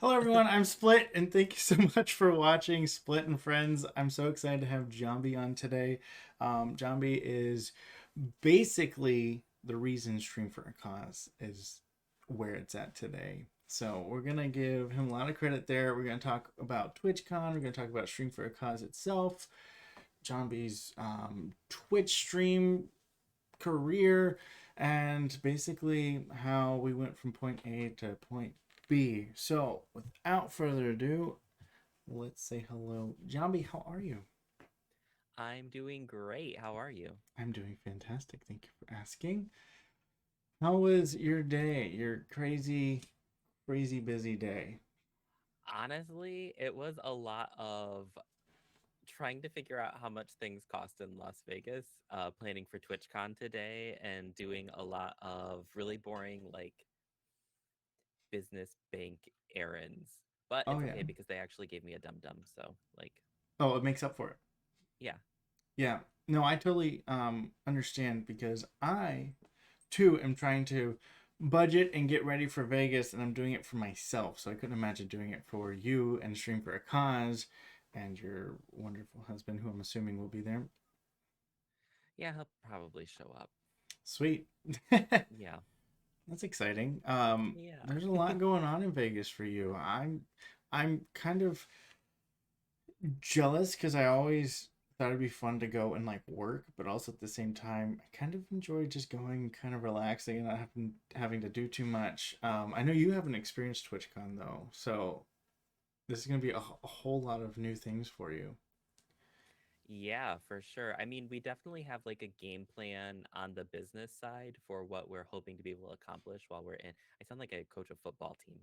Hello, everyone. I'm Split, and thank you so much for watching Split and Friends. I'm so excited to have Jombie on today. Jombie is basically the reason Stream for a Cause is where it's at today. So we're gonna give him a lot of credit there. We're gonna talk about TwitchCon. We're gonna talk about Stream for a Cause itself, Jombie's Twitch stream career, and basically how we went from point A to point B. So, without further ado, let's say hello. Jambi, how are you? I'm doing great. How are you? I'm doing fantastic. Thank you for asking. How was your day? Your crazy, crazy busy day? Honestly, it was a lot of trying to figure out how much things cost in Las Vegas, planning for TwitchCon today, and doing a lot of really boring, business bank errands. But Oh, it's yeah. okay because they actually gave me a dum dum. So, Oh, it makes up for it. yeah. Yeah. No, I totally understand because I too am trying to budget and get ready for Vegas, and I'm doing it for myself. So I couldn't imagine doing it for you and Stream for a Cause and your wonderful husband, who I'm assuming will be there. Yeah, he'll probably show up. Sweet. Yeah. That's exciting. Yeah. There's a lot going on in Vegas for you. I'm kind of jealous because I always thought it'd be fun to go and like work, but also at the same time, I kind of enjoy just going, kind of relaxing and not having to do too much. I know you haven't experienced TwitchCon though, so this is gonna be a whole lot of new things for you. Yeah, for sure. I mean, we definitely have like a game plan on the business side for what we're hoping to be able to accomplish while we're in. I sound like a coach of football team.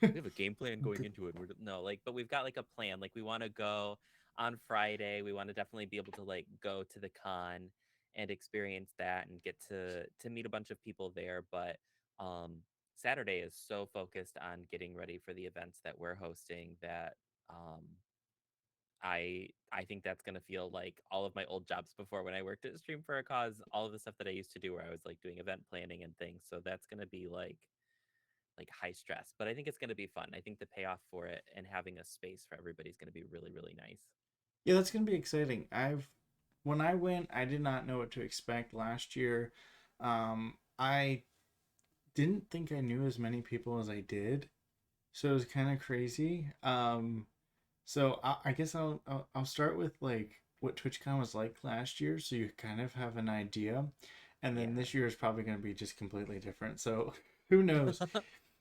We have a game plan going into it. No, but we've got like a plan. Like we want to go on Friday. We want to definitely be able to like go to the con and experience that and get to meet a bunch of people there. But um Saturday is so focused on getting ready for the events that we're hosting that um I think that's gonna feel like all of my old jobs before when I worked at Stream for a Cause, all of the stuff that I used to do where I was like doing event planning and things. So that's gonna be like high stress, but I think it's gonna be fun. I think the payoff for it and having a space for everybody is gonna be really, really nice. Yeah, that's gonna be exciting. When I went, I did not know what to expect last year. I didn't think I knew as many people as I did, so it was kind of crazy. So I guess I'll start with like what TwitchCon was like last year, so you kind of have an idea, and then Yeah. this year is probably going to be just completely different. So who knows?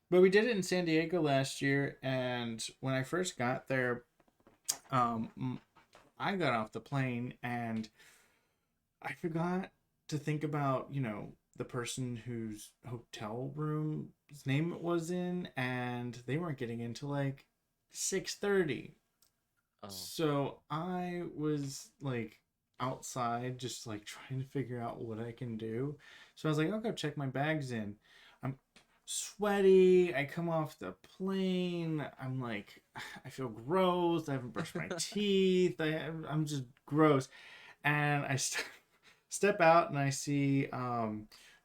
But we did it in San Diego last year, and when I first got there, um, I got off the plane and I forgot to think about, the person whose hotel room's name it was in, and they weren't getting into like 6:30. Oh. So I was like outside just like trying to figure out what I can do. So I was like, I'll go check my bags in. I'm sweaty. I come off the plane. I'm like, I feel gross. I haven't brushed my teeth. I'm just gross. And step out and I see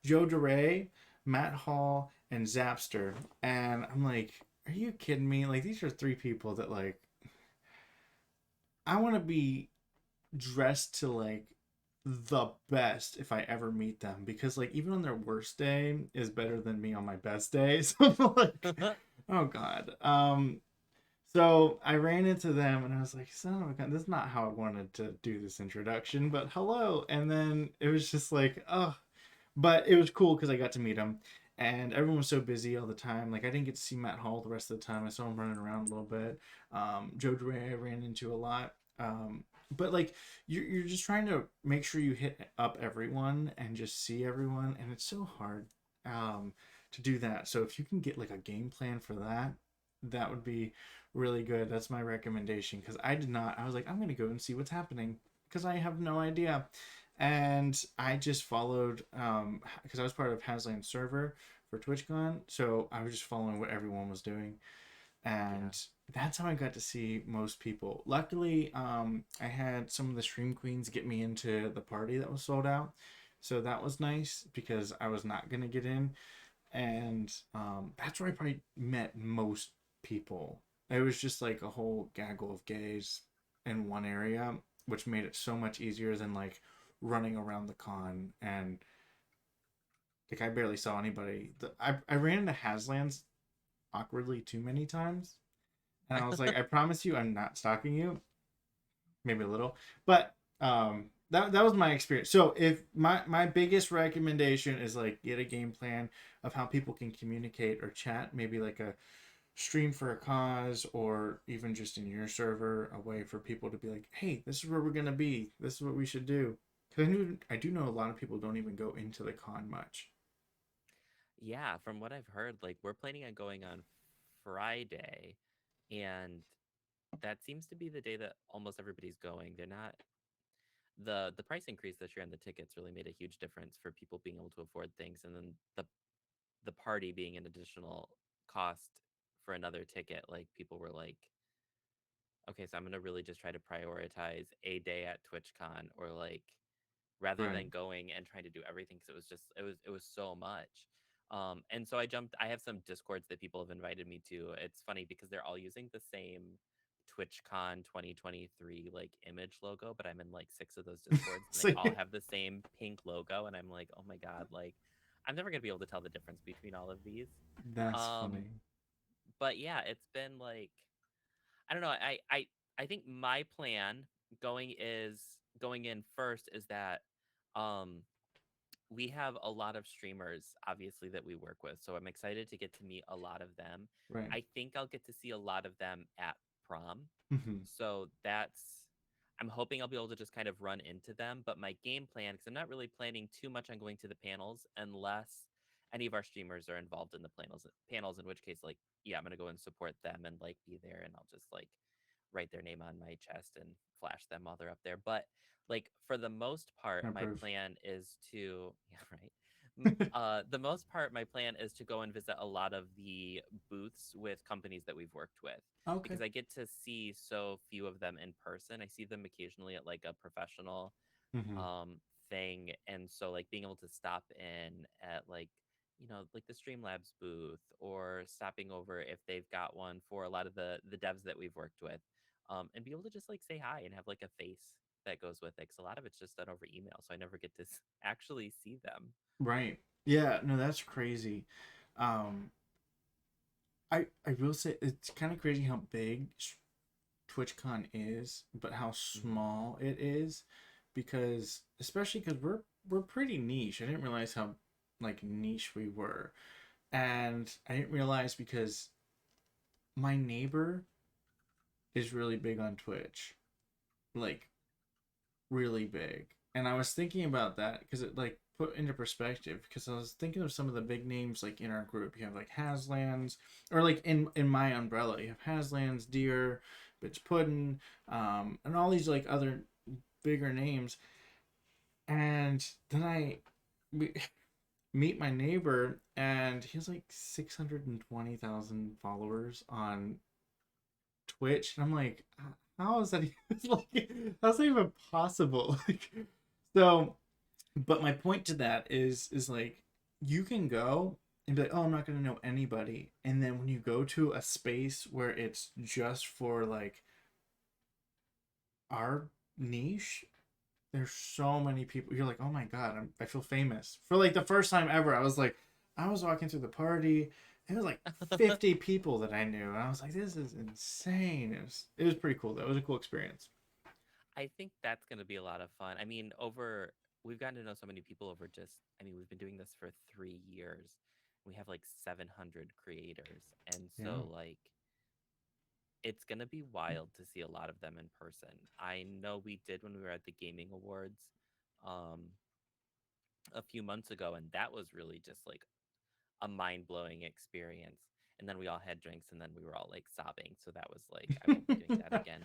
Joe DeRay, Matt Hall, and Zapster. And I'm like, are you kidding me? Like, these are three people that, like, I want to be dressed to, like, the best if I ever meet them because, like, even on their worst day is better than me on my best day. So, I'm like, oh, God. So I ran into them and I was like, son of a gun, this is not how I wanted to do this introduction, but hello. And then it was just like, oh, but it was cool because I got to meet him, and everyone was so busy all the time. Like I didn't get to see Matt Hall the rest of the time. I saw him running around a little bit. Joe Dre I ran into a lot. But like you're just trying to make sure you hit up everyone and just see everyone, and it's so hard to do that. So if you can get like a game plan for that, that would be really good. That's my recommendation because I did not. I was like, I'm gonna go and see what's happening because I have no idea, and I just followed because I was part of Hasland's server for TwitchCon, so I was just following what everyone was doing, Yeah. and that's how I got to see most people. Luckily, I had some of the stream queens get me into the party that was sold out, so that was nice because I was not gonna get in, and that's where I probably met most. people. It was just like a whole gaggle of gays in one area, which made it so much easier than like running around the con. And like I barely saw anybody. I ran into Haslands awkwardly too many times, and I was like, I promise you, I'm not stalking you. Maybe a little, but that was my experience. So if my biggest recommendation is like get a game plan of how people can communicate or chat, maybe like a stream for a cause or even just in your server, a way for people to be like, hey, this is where we're gonna be, this is what we should do. Because I do know a lot of people don't even go into the con much. Yeah, from what I've heard, like we're planning on going on Friday, and that seems to be the day that almost everybody's going. They're not the price increase this year on the tickets really made a huge difference for people being able to afford things, and then the party being an additional cost for another ticket. Like people were like, okay, so I'm gonna really just try to prioritize a day at TwitchCon, or like rather Right. than going and trying to do everything because it was just it was so much. And so I have some discords that people have invited me to. It's funny because they're all using the same TwitchCon 2023 like image logo, but I'm in like six of those discords and they So all have the same pink logo, and I'm like, oh my god, like I'm never gonna be able to tell the difference between all of these. that's um funny. but yeah, it's been like, I don't know. I think my plan going in first is that um we have a lot of streamers obviously that we work with. So I'm excited to get to meet a lot of them. Right. I think I'll get to see a lot of them at prom. Hmm. So I'm hoping I'll be able to just kind of run into them, but my game plan, because I'm not really planning too much on going to the panels unless any of our streamers are involved in the panels, in which case, like, yeah, I'm gonna go and support them and like be there, and I'll just like write their name on my chest and flash them while they're up there. But like for the most part, I my approve. plan is to yeah, right. The most part, my plan is to go and visit a lot of the booths with companies that we've worked with, Okay. because I get to see so few of them in person. I see them occasionally at like a professional Hmm. um thing, and so like being able to stop in at like, like the Streamlabs booth, or stopping over if they've got one for a lot of the devs that we've worked with, and be able to just like say hi and have like a face that goes with it, because a lot of it's just done over email, so I never get to actually see them. Right. Yeah, no, that's crazy. um I will say it's kind of crazy how big TwitchCon is, but how Hmm. small it is, because especially because we're pretty niche. I didn't realize how like niche we were, and I didn't realize because my neighbor is really big on Twitch, like really big, and I was thinking about that because it like put into perspective, because I was thinking of some of the big names like in our group. You have like Haslands, or like in my umbrella, you have Haslands, Deer, Bitch Puddin, and all these like other bigger names. And then we meet my neighbor, and he has like 620,000 followers on Twitch, and I'm like, how is that even, like, how's that even possible? Like, so, but my point to that is like, you can go and be like, oh, I'm not gonna know anybody, and then when you go to a space where it's just for like our niche, there's so many people. You're like, oh my god, I feel famous for like the first time ever. I was like, I was walking through the party. It was like 50 people that I knew, and I was like, this is insane. It was pretty cool. That was a cool experience. I think that's going to be a lot of fun. I mean, over we've gotten to know so many people over just, I mean, we've been doing this for 3 years. We have like 700 creators. And Yeah. so, like, it's going to be wild to see a lot of them in person. I know we did when we were at the gaming awards um, a few months ago, and that was really just like a mind-blowing experience. And then we all had drinks, and then we were all like sobbing, so that was like, I won't be doing that again.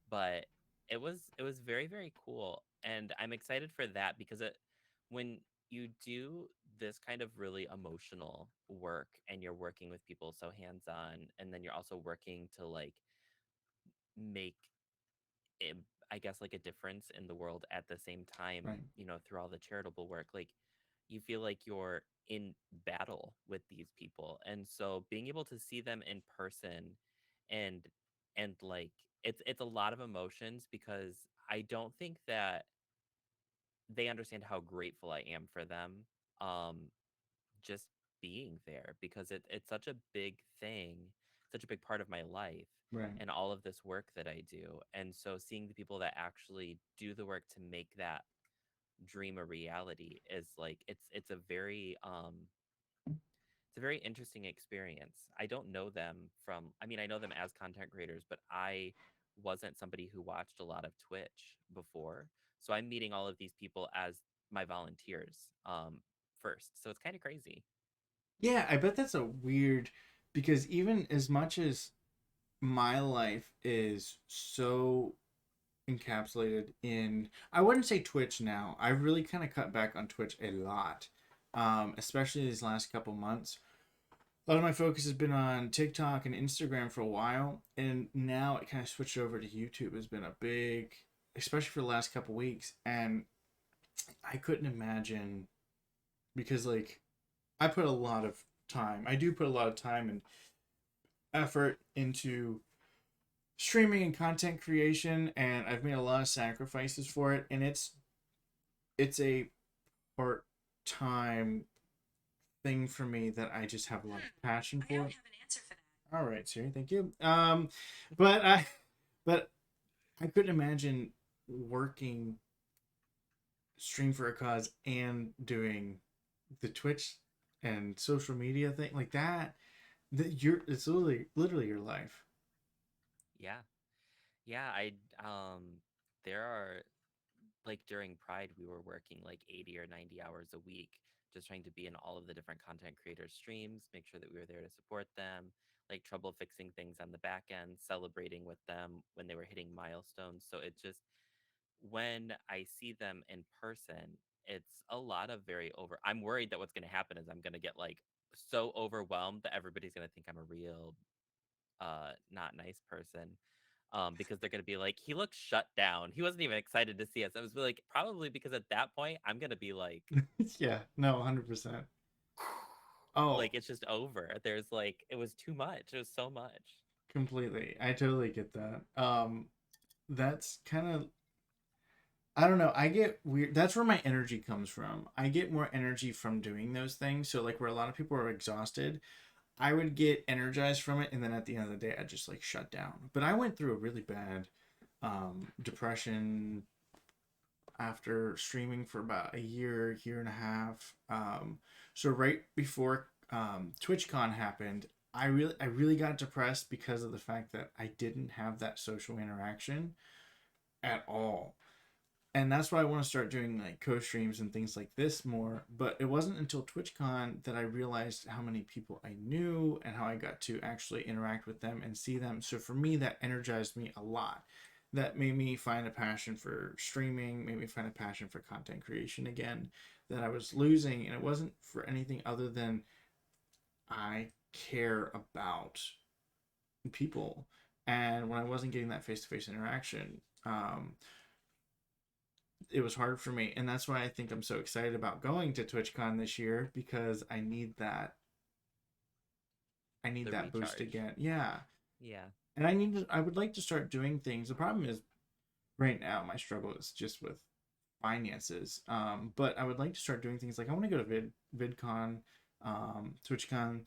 But it was very, very cool, and I'm excited for that, because it when you do this kind of really emotional work and you're working with people so hands-on, and then you're also working to like make it, I guess, like a difference in the world at the same time, Right. through all the charitable work, like you feel like you're in battle with these people. And so being able to see them in person and like it's a lot of emotions because I don't think that they understand how grateful I am for them. Um just being there because it's such a big thing, such a big part of my life Right. and all of this work that I do. And so seeing the people that actually do the work to make that dream a reality is like it's a very interesting experience. I don't know them from, I mean, I know them as content creators, but I wasn't somebody who watched a lot of Twitch before. So I'm meeting all of these people as my volunteers first. So it's kind of crazy. Yeah, I bet that's a weird, because even as much as my life is so encapsulated in, I wouldn't say Twitch now. I've really kind of cut back on Twitch a lot, especially these last couple months. A lot of my focus has been on TikTok and Instagram for a while, and now it kind of switched over to YouTube. Has been a big, especially for the last couple weeks, and I couldn't imagine, because like I put a lot of time. I do put a lot of time and effort into streaming and content creation, and I've made a lot of sacrifices for it, and it's a part time thing for me that I just have a lot of passion for. I don't have an answer for that. All right, Siri, thank you. But I but I couldn't imagine working stream for a cause and doing the Twitch and social media thing like that. That you're it's literally your life. Yeah. Yeah, there are like during Pride we were working like 80 or 90 hours a week just trying to be in all of the different content creators streams, make sure that we were there to support them, like trouble fixing things on the back end, celebrating with them when they were hitting milestones. So it just when I see them in person, it's a lot of very over. I'm worried that what's going to happen is I'm going to get like so overwhelmed that everybody's going to think I'm a real not nice person because they're gonna be like, he looks shut down. He wasn't even excited to see us. I was like, probably because at that point I'm gonna be like, Yeah, no, 100%. Oh, like it's just over. There's like, it was too much. It was so much. completely. I totally get that. That's kind of, I don't know. I get weird. That's where my energy comes from. I get more energy from doing those things. So like where a lot of people are exhausted, I would get energized from it, and then at the end of the day, I'd just like shut down. But I went through a really bad depression after streaming for about a year and a half. So right before TwitchCon happened, I really got depressed because of the fact that I didn't have that social interaction at all. And that's why I want to start doing like co-streams and things like this more. But it wasn't until TwitchCon that I realized how many people I knew and how I got to actually interact with them and see them. So for me, that energized me a lot. That made me find a passion for streaming, made me find a passion for content creation again that I was losing. And it wasn't for anything other than I care about people. And when I wasn't getting that face to face interaction, it was hard for me, and that's why I think I'm so excited about going to TwitchCon this year, because I need The that boost recharge. again. Yeah, Yeah. and I would like to start doing things. The problem is right now my struggle is just with finances. But I would like to start doing things like I want to go to VidCon, TwitchCon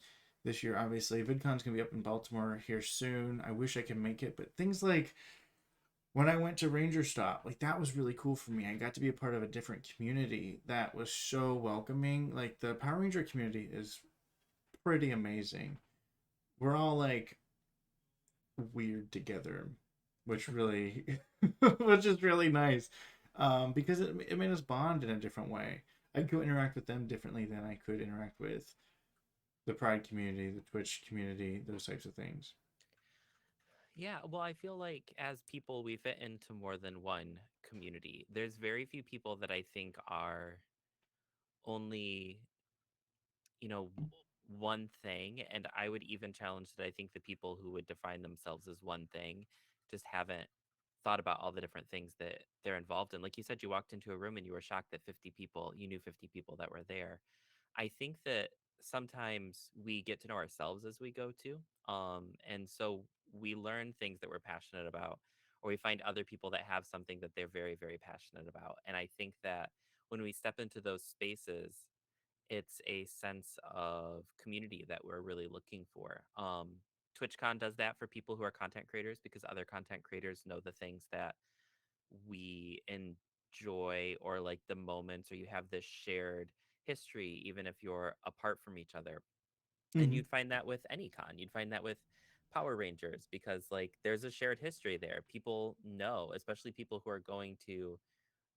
this year. Obviously, VidCon's gonna be up in Baltimore here soon. I wish I could make it, but things like when I went to Ranger Stop, like that was really cool for me. I got to be a part of a different community that was so welcoming. Like the Power Ranger community is pretty amazing. We're all like weird together, which really, which is really nice, because it made us bond in a different way. I could interact with them differently than I could interact with the Pride community, the Twitch community, those types of things. Yeah, well, I feel like as people, we fit into more than one community. There's very few people that I think are only, you know, one thing. And I would even challenge that I think the people who would define themselves as one thing just haven't thought about all the different things that they're involved in. Like you said, you walked into a room and you were shocked that 50 people, you knew 50 people that were there. I think that sometimes we get to know ourselves as we go too. And so we learn things that we're passionate about, or we find other people that have something that they're very, very passionate about. And I think that when we step into those spaces, it's a sense of community that we're really looking for. TwitchCon does that for people who are content creators because other content creators know the things that we enjoy, or like the moments, or you have this shared history, even if you're apart from each other. And Hmm. you'd find that with any con. You'd find that with Power Rangers because like there's a shared history there. People know, especially people who are going to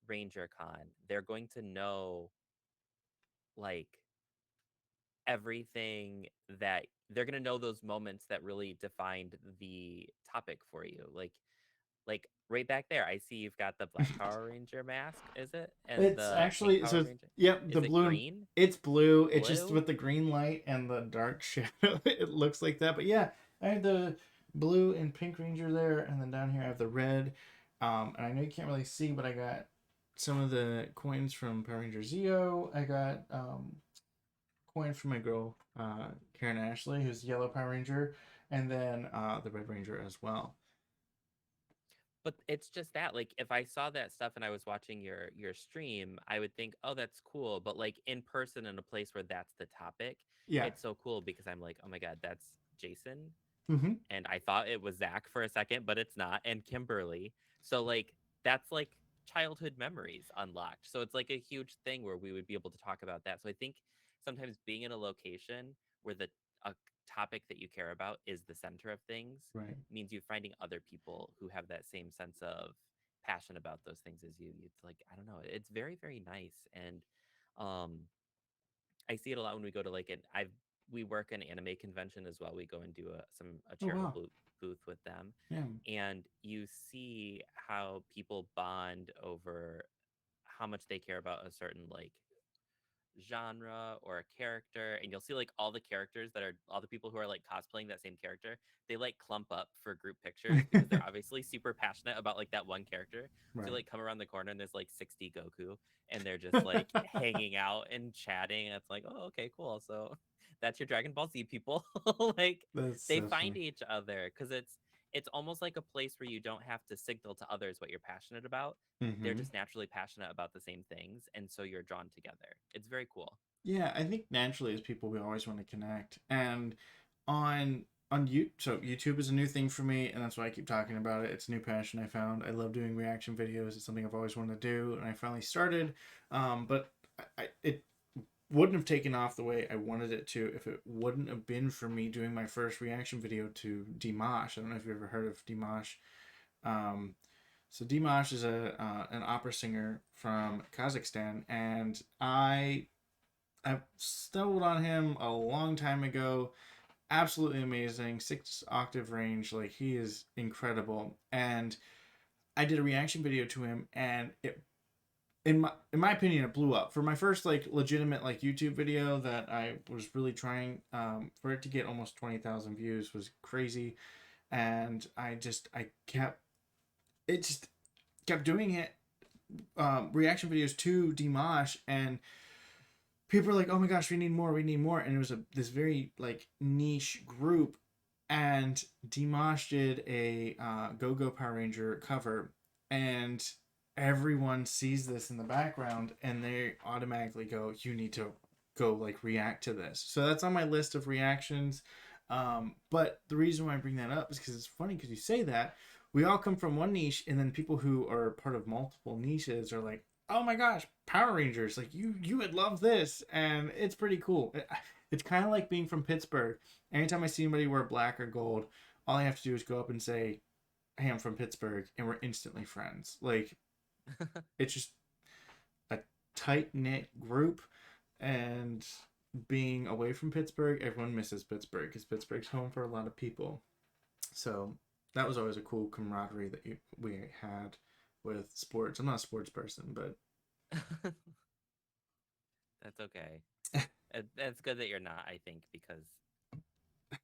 Ranger Con, they're going to know like everything that they're going to know those moments that really defined the topic for you. Like right back there, I see you've got the Black Power Ranger mask, is it? And It's the Pink actually Power so. Ranger. Yep, the Is it blue. green? It's blue. It's just Blue? with the green light and the dark shadow. It looks like that. But yeah, I have the blue and pink ranger there, and then down here I have the red. And I know you can't really see, but I got some of the coins from Power Ranger Zeo. I got coins from my girl Karen Ashley, who's Yellow Power Ranger, and then the Red Ranger as well. But it's just that, like, if I saw that stuff and I was watching your stream, I would think, oh, that's cool. But like in person in a place where that's the topic, Yeah. it's so cool because I'm like, oh my God, that's Jason. Mm-hmm. And I thought it was Zach for a second, but it's not, and Kimberly. So like that's like childhood memories unlocked. So it's like a huge thing where we would be able to talk about that. So I think sometimes being in a location where the a topic that you care about is the center of things Right. means you finding other people who have that same sense of passion about those things as you. It's like, I don't know, it's very, very nice. And um I see it a lot when we go to like an I've we work an anime convention as well. We go and do a Oh charitable wow. booth with them, Yeah. and you see how people bond over how much they care about a certain like genre or a character, and you'll see like all the characters that are all the people who are like cosplaying that same character, they like clump up for group pictures because they're obviously super passionate about like that one character. So you Right. like come around the corner and there's like 60 Goku, and they're just like hanging out and chatting, and it's like, oh, okay, cool, so that's your Dragon Ball Z people. Like That's they so find funny. each other because it's almost like a place where you don't have to signal to others what you're passionate about. They're Mm-hmm. just naturally passionate about the same things, and so you're drawn together. It's very cool. Yeah, I think naturally as people we always want to connect. And on you so YouTube is a new thing for me, and that's why I keep talking about it. It's a new passion I found. I love doing reaction videos. It's something I've always wanted to do, and I finally started. But it wouldn't have taken off the way I wanted it to if it wouldn't have been for me doing my first reaction video to Dimash. I don't know if you've ever heard of Dimash. Um, so Dimash is a an opera singer from Kazakhstan, and I stumbled on him a long time ago. Absolutely amazing, 6 octave range. Like he is incredible. And I did a reaction video to him, and it in my opinion it blew up for my first like legitimate like YouTube video that I was really trying for it to get almost 20,000 views was crazy. And I kept it just kept doing it, reaction videos to Dimash, and people were like, "Oh my gosh, we need more, we need more," and it was this very like niche group. And Dimash did a Go Go Power Ranger cover, and everyone sees this in the background, and they automatically go, "You need to go like react to this." So that's on my list of reactions. But the reason why I bring that up is because it's funny because you say that we all come from one niche, and then people who are part of multiple niches are like, oh my gosh, Power Rangers, like you would love this, and it's pretty cool. It's kind of like being from Pittsburgh. Anytime I see anybody wear black or gold, all I have to do is go up and say, hey, I'm from Pittsburgh, and we're instantly friends. Like it's just a tight knit group. And being away from Pittsburgh, everyone misses Pittsburgh because Pittsburgh's home for a lot of people. So that was always a cool camaraderie that we had with sports. I'm not a sports person, but That's okay. It's good that you're not, I think, because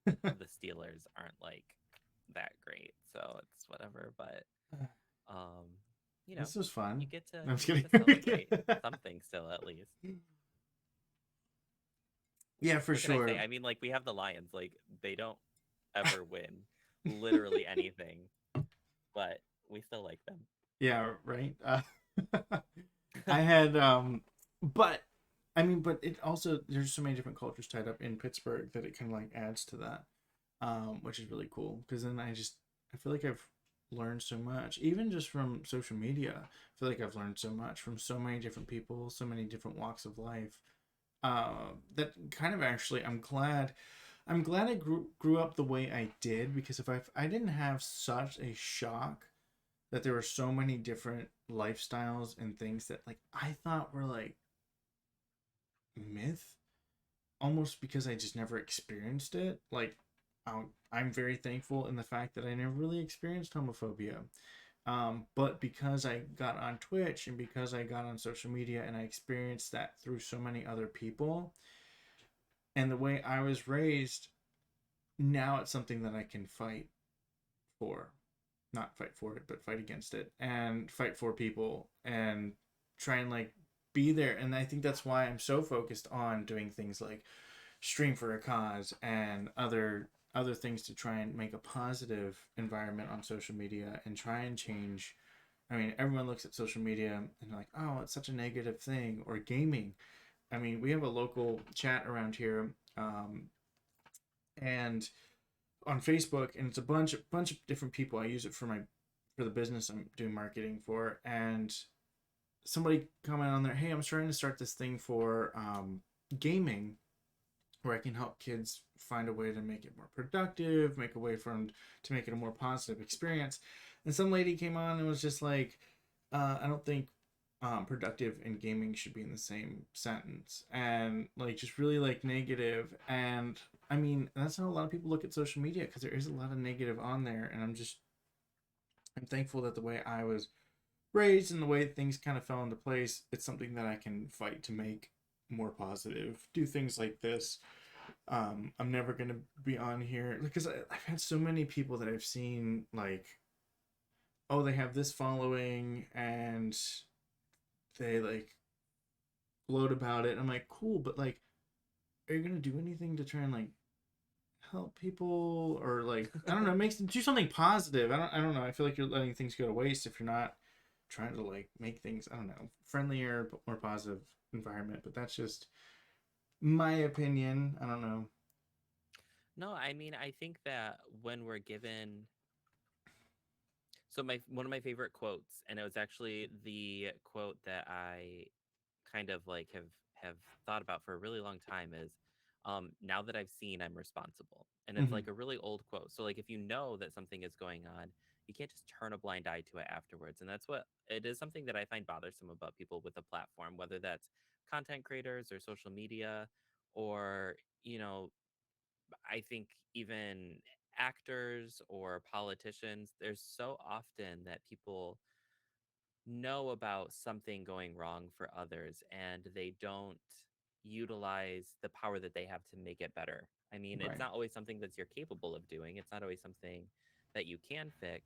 the Steelers aren't like that great. So it's whatever. But Um, you know, This was fun. you get to No, I'm just you get kidding. to celebrate something still at least. Yeah, for What can I say? sure. I mean, like we have the Lions, like they don't ever win literally anything, but we still like them. Yeah, right. I had but I mean, but it also there's so many different cultures tied up in Pittsburgh that it kind of like adds to that, which is really cool because then I feel like I've learned so much, even just from social media. I feel like I've learned so much from so many different people, so many different walks of life. That kind of actually, I'm glad I grew up the way I did because if I didn't have such a shock that there were so many different lifestyles and things that like I thought were like myth almost because I just never experienced it. Like I'm very thankful in the fact that I never really experienced homophobia. But because I got on Twitch and because I got on social media and I experienced that through so many other people and the way I was raised, now it's something that I can fight for. Not fight for it, but fight against it and fight for people and try and like be there. And I think that's why I'm so focused on doing things like stream for a cause and other things to try and make a positive environment on social media and try and change. I mean, everyone looks at social media and they're like, oh, it's such a negative thing, or gaming. I mean, we have a local chat around here, and on Facebook, and it's a bunch of different people. I use it for the business I'm doing marketing for, and somebody commented on there, hey, I'm trying to start this thing for gaming where I can help kids find a way to make it more productive, make a way for them to make it a more positive experience. And some lady came on and was just like, I don't think productive and gaming should be in the same sentence, and like just really like negative. And I mean, that's how a lot of people look at social media because there is a lot of negative on there. And I'm thankful that the way I was raised and the way things kind of fell into place, it's something that I can fight to make more positive. Do things like this. I'm never gonna be on here because I've had so many people that I've seen like, oh, they have this following and they like gloat about it. I'm like, cool, but like, are you gonna do anything to try and like help people or like I don't know, makes them do something positive? I don't know. I feel like you're letting things go to waste if you're not trying to like make things I don't know friendlier, more positive environment. But that's just my opinion. I don't know. No, I mean, I think that when we're given so my one of my favorite quotes, and it was actually the quote that I kind of like have thought about for a really long time is now that I've seen, I'm responsible. And it's Hmm. like a really old quote. So like if you know that something is going on, you can't just turn a blind eye to it afterwards. And that's what it is, something that I find bothersome about people with a platform, whether that's content creators or social media, or you know, I think even actors or politicians. There's so often that people know about something going wrong for others and they don't utilize the power that they have to make it better. I mean, it's Right. not always something that you're capable of doing, it's not always something that you can fix.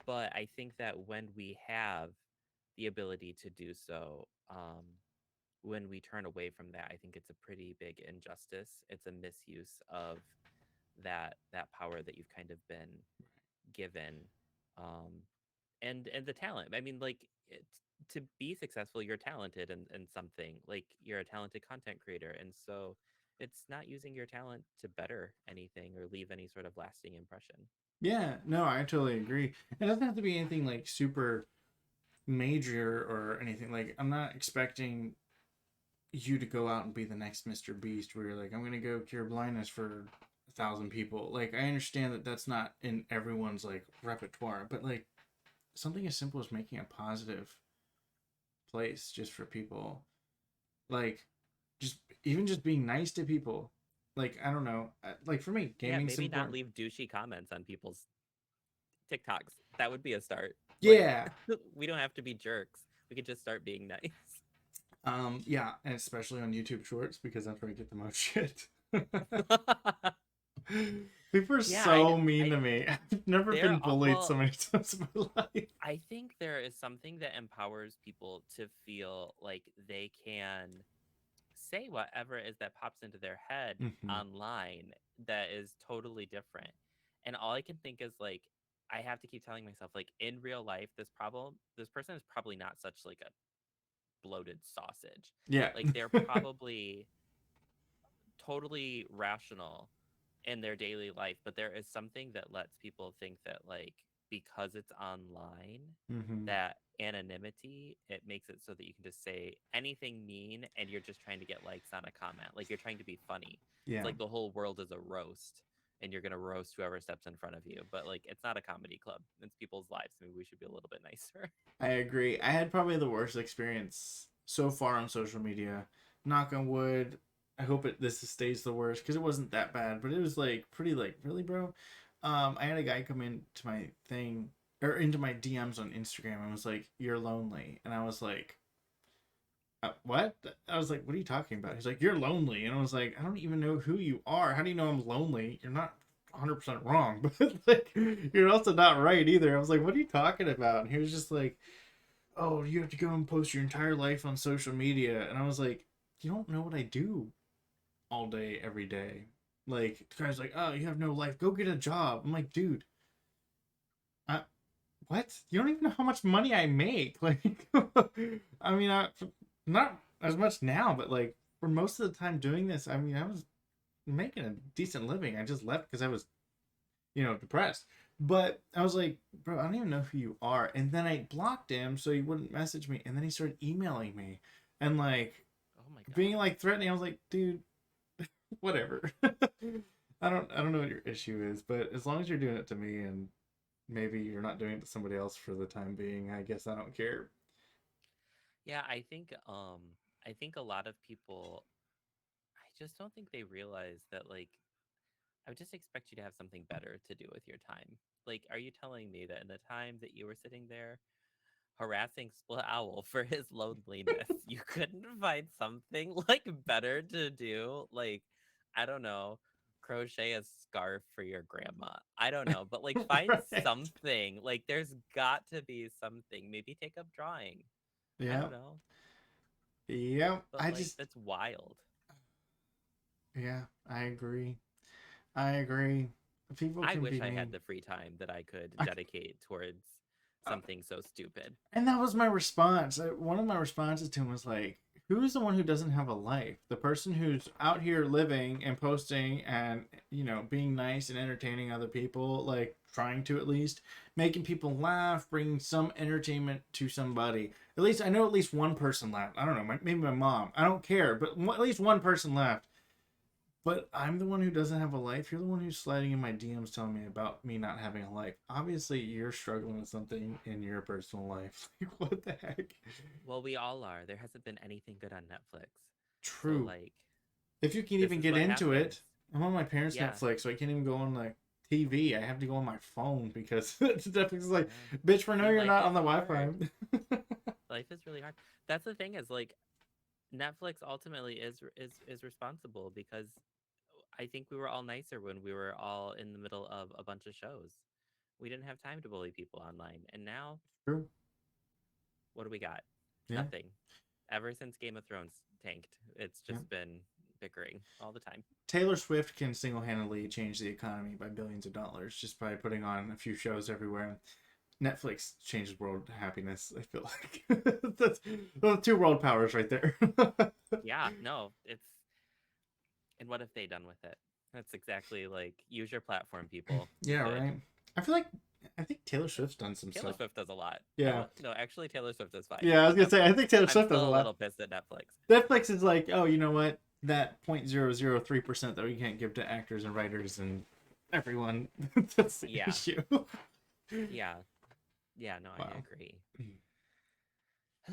But I think that when we have the ability to do so, when we turn away from that, I think it's a pretty big injustice. It's a misuse of that power that you've kind of been given. Um, and the talent. I mean, like to be successful, you're talented in something. Like you're a talented content creator, and so it's not using your talent to better anything or leave any sort of lasting impression. Yeah, no, I totally agree. It doesn't have to be anything like super major or anything. Like, I'm not expecting you to go out and be the next Mr. Beast where you're like, I'm gonna go cure blindness for 1,000 people. Like, I understand that that's not in everyone's like repertoire, but like something as simple as making a positive place just for people, like just even just being nice to people. Like, I don't know, like for me, Yeah, gaming's maybe not important. leave douchey comments on people's TikToks. That would be a start. Like Yeah. we don't have to be jerks. We could just start being nice. Yeah, and especially on YouTube Shorts because that's where I get the most shit. But People are Yeah, so mean I to me. I've never there been are bullied so well, many times in my life. I think there is something that empowers people to feel like they can say whatever it is that pops into their head Hmm. online that is totally different. And all I can think is like I have to keep telling myself like in real life this person is probably not such like a bloated sausage. Yeah. Like they're probably totally rational in their daily life, but there is something that lets people think that like because it's online, Hmm. that anonymity, it makes it so that you can just say anything mean and you're just trying to get likes on a comment. Like you're trying to be funny. It's Yeah. like the whole world is a roast and you're gonna roast whoever steps in front of you. But like it's not a comedy club. It's people's lives. Maybe we should be a little bit nicer. I agree. I had probably the worst experience so far on social media. Knock on wood. I hope this stays the worst because it wasn't that bad, but it was like pretty like really, bro. I had a guy come into my thing or into my DMs on Instagram and was like, "You're lonely," and I was like, "What?" I was like, "What are you talking about?" He's like, "You're lonely," and I was like, "I don't even know who you are. How do you know I'm lonely? You're not 100% wrong, but like, you're also not right either." I was like, "What are you talking about?" And he was just like, "Oh, you have to go and post your entire life on social media." And I was like, "You don't know what I do all day, every day." Like, the guy's like, "Oh, you have no life. Go get a job." I'm like, "Dude, I, what? You don't even know how much money I make." Like, I mean, not as much now, but like, for most of the time doing this, I mean, I was making a decent living. I just left because I was, depressed. But I was like, "Bro, I don't even know who you are." And then I blocked him so he wouldn't message me. And then he started emailing me and like Oh my being god. like threatening. I was like, "Dude, whatever." I don't know what your issue is, but as long as you're doing it to me and maybe you're not doing it to somebody else for the time being, I guess I don't care. Yeah, I think a lot of people I just don't think they realize that like I would just expect you to have something better to do with your time. Like, are you telling me that in the time that you were sitting there harassing Split Owl for his loneliness, you couldn't find something like better to do? Like, I don't know, crochet a scarf for your grandma. I don't know, but like find Right. something. Like, there's got to be something. Maybe take up drawing. I Yeah. don't know, Yeah. but like that's wild. Yeah, I agree. I agree. People I can wish be I had mean. the free time that I could I, dedicate towards something so stupid. And that was my response. One of my responses to him was like, "Who's the one who doesn't have a life? The person who's out here living and posting and, being nice and entertaining other people, like trying to at least, making people laugh, bringing some entertainment to somebody. At least I know at least one person laughed. I don't know, maybe my mom. I don't care, but at least one person laughed. But I'm the one who doesn't have a life. You're the one who's sliding in my DMs telling me about me not having a life. Obviously, you're struggling with something in your personal life. Like, what the heck?" Well, we all are. There hasn't been anything good on Netflix. So, True. like, If you can this even is get what into happens. it, I'm on my parents' Yeah. Netflix, so I can't even go on like TV. I have to go on my phone because Netflix is like, Yeah. "Bitch, we know See, you're life not is on the hard. Wi-Fi." Life is really hard. That's the thing is like Netflix ultimately is responsible because I think we were all nicer when we were all in the middle of a bunch of shows. We didn't have time to bully people online. And now, True. what do we got? Yeah. Nothing. Ever since Game of Thrones tanked, it's Yeah. just been bickering all the time. Taylor Swift can single-handedly change the economy by billions of dollars just by putting on a few shows everywhere. Netflix changes world happiness. I feel like that's those two world powers right there. Yeah, no, it's and what have they done with it? That's exactly like use your platform, people. You Yeah, could. right. I feel like I think Taylor Swift's done some Taylor stuff. Swift does a lot. Yeah, No, actually, Taylor Swift is fine, yeah. I was but gonna say I think Taylor I'm Swift does a still a lot. little pissed at Netflix. Netflix is like, oh, you know what? That 0.003% that we can't give to actors and writers and everyone. That's the Yeah, issue. yeah, yeah. No, I Wow, agree.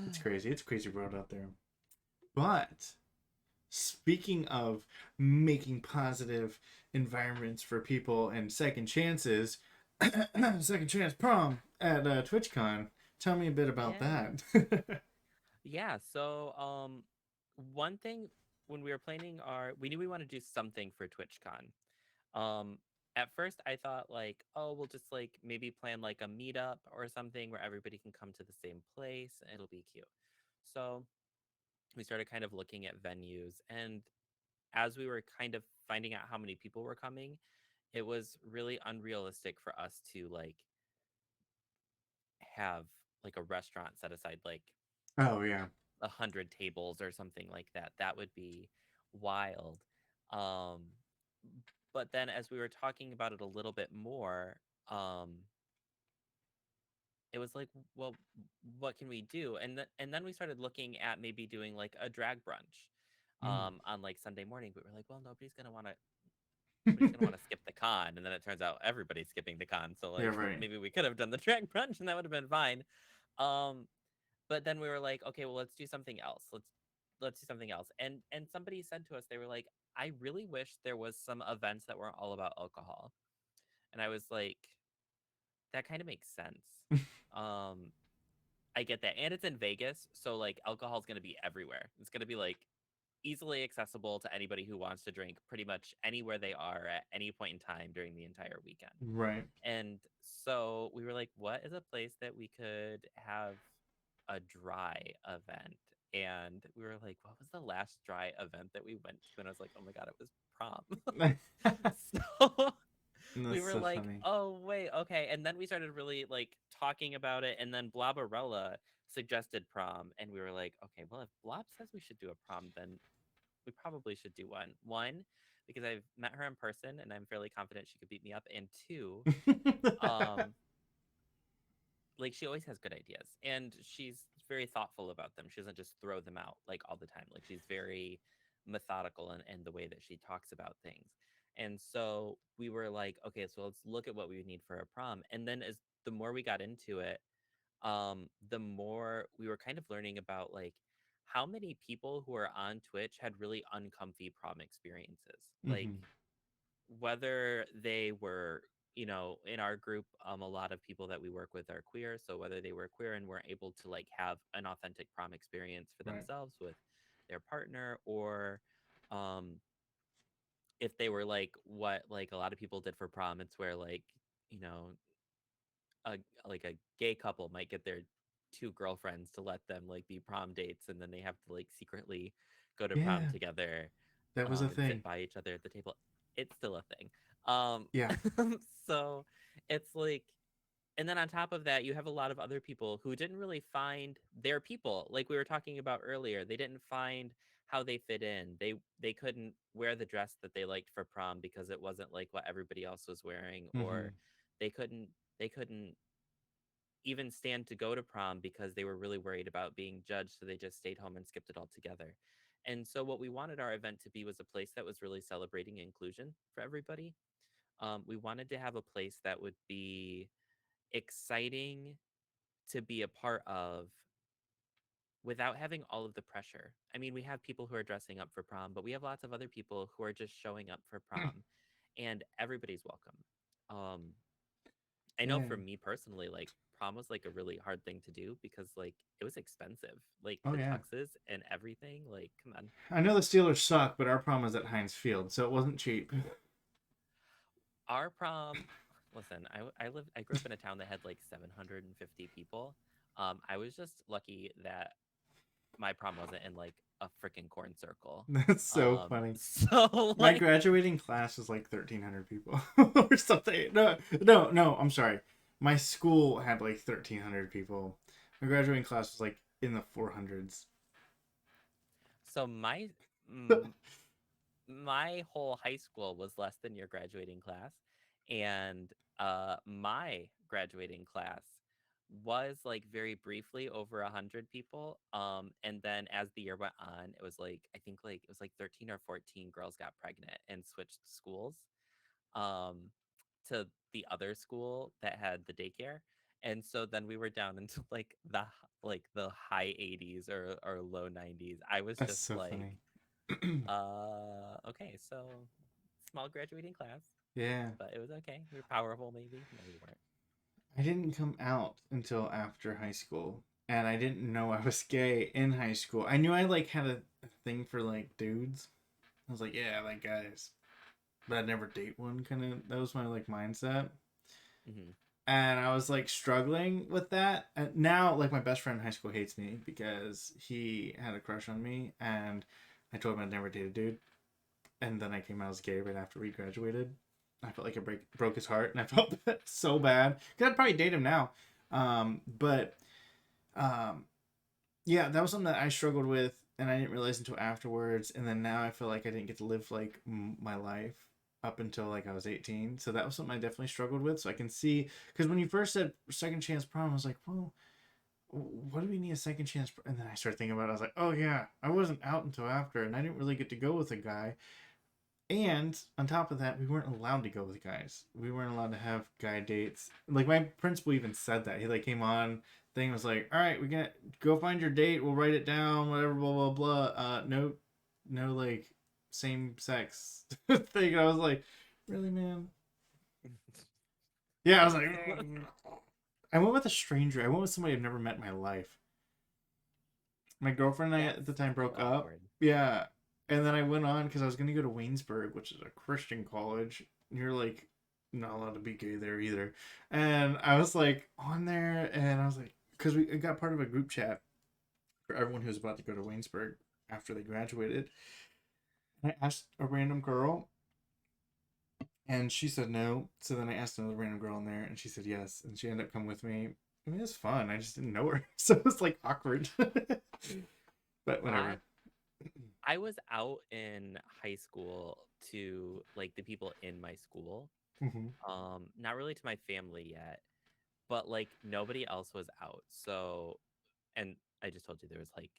it's crazy. It's a crazy world out there. But speaking of making positive environments for people and second chances, second chance prom at TwitchCon. Tell me a bit about Yeah, that. yeah. So, one thing when we were planning we knew we wanted to do something for TwitchCon. Um, at first I thought like, oh, we'll just like maybe plan like a meetup or something where everybody can come to the same place. It'll be cute. So we started kind of looking at venues, and as we were kind of finding out how many people were coming, it was really unrealistic for us to like have like a restaurant set aside like Oh yeah. 100 tables or something like that. That would be wild. Um, but then as we were talking about it a little bit more, it was like, well, what can we do? And then we started looking at maybe doing like a drag brunch Mm. on like Sunday morning. But we're like, well, nobody's gonna want to skip the con. And then it turns out everybody's skipping the con. So Yeah, like right. maybe we could have done the drag brunch and that would have been fine. Um, but then we were like, okay, well, let's do something else. Let's do something else. And somebody said to us, they were like, I really wish there was some events that weren't all about alcohol. And I was like, that kind of makes sense. Um, I get that. And it's in Vegas, so like alcohol is going to be everywhere. It's going to be like easily accessible to anybody who wants to drink pretty much anywhere they are at any point in time during the entire weekend. Right. And so we were like, what is a place that we could have a dry event? And we were like, what was the last dry event that we went to? And I was like, oh my God, it was prom. So we That's were so like, funny. oh, wait, okay. And then we started really like talking about it. And then Blobarella suggested prom. And we were like, okay, well, if Blob says we should do a prom, then we probably should do one. One, because I've met her in person and I'm fairly confident she could beat me up. And two, um, like she always has good ideas and she's very thoughtful about them. She doesn't just throw them out like all the time. Like she's very methodical in the way that she talks about things. And so we were like, okay, so let's look at what we would need for a prom. And then as the more we got into it, the more we were kind of learning about like how many people who are on Twitch had really uncomfy prom experiences. Like Hmm. whether they were, in our group, a lot of people that we work with are queer, so whether they were queer and were able to like have an authentic prom experience for Right. themselves with their partner, or um if they were like what like a lot of people did for prom, it's where like, you know a like a gay couple might get their two girlfriends to let them like be prom dates, and then they have to like secretly go to prom Yeah, together, that was a and sit thing. by each other at the table. It's still a thing. Um, Yeah. so it's like, and then on top of that, you have a lot of other people who didn't really find their people, like we were talking about earlier. They didn't find how they fit in. They couldn't wear the dress that they liked for prom because it wasn't like what everybody else was wearing, or Hmm. they couldn't they couldn't even stand to go to prom because they were really worried about being judged, so they just stayed home and skipped it all together. And so what we wanted our event to be was a place that was really celebrating inclusion for everybody. We wanted to have a place that would be exciting to be a part of without having all of the pressure. I mean, we have people who are dressing up for prom, but we have lots of other people who are just showing up for prom, and everybody's welcome. Um, I know Yeah. for me personally, like prom was like a really hard thing to do because like it was expensive. Like Oh the yeah. tuxes and everything. Like, come on. I know the Steelers suck, but our prom was at Heinz Field, so it wasn't cheap. Our prom, listen, I grew up in a town that had like 750 people. I was just lucky that my prom wasn't in like a freaking corn circle. That's so funny. So My like, graduating class was like 1,300 people or something. No, no, no. I'm sorry. My school had like 1,300 people. My graduating class was like in the 400s. so mm, my whole high school was less than your graduating class, and my graduating class was like very briefly over 100 people, and then as the year went on, it was like, I think like it was like 13 or 14 girls got pregnant and switched schools, um to the other school that had the daycare. And so then we were down into like the high 80s or low 90s. I was That's just so like, funny. okay, so small graduating class, Yeah. but it was okay. We were powerful, maybe. No, we weren't. I didn't come out until after high school. And I didn't know I was gay in high school. I knew I like had a thing for like dudes. I was like, yeah, I like guys. but I'd never date one. Kind of that was my like mindset. Hmm. And I was like struggling with that. And now, like, my best friend in high school hates me because he had a crush on me, and I told him I'd never date a dude. And then I came out as gay right after we graduated. I felt like it broke his heart, and I felt so bad because I'd probably date him now. But um, yeah, that was something that I struggled with, and I didn't realize until afterwards. And then now I feel like I didn't get to live like my life up until like I was 18. So that was something I definitely struggled with. So I can see, because when you first said second chance prom, I was like, well, what do we need a second chance? And then I started thinking about it. I was like, oh yeah, I wasn't out until after, and I didn't really get to go with a guy. And on top of that, we weren't allowed to go with guys. We weren't allowed to have guy dates. Like my principal even said that. He like came on thing was like, all right, we gonna go find your date. We'll write it down. Whatever, blah blah blah. No like same sex thing. And I was like, really, man? Yeah, I was like, I went with a stranger. I went with somebody I've never met in my life. My girlfriend and I at That's the time so broke up. awkward. Yeah. And then I went on because I was going to go to Waynesburg, which is a Christian college. You're like not allowed to be gay there either. And I was like on there, and I was like, because we got part of a group chat for everyone who was about to go to Waynesburg after they graduated. And I asked a random girl, and she said no. So then I asked another random girl in there, and she said yes. And she ended up coming with me. I mean, it was fun. I just didn't know her. So it was like awkward. But I whatever. I was out in high school to like the people in my school. Hmm. Not really to my family yet, but like nobody else was out. So, and I just told you there was like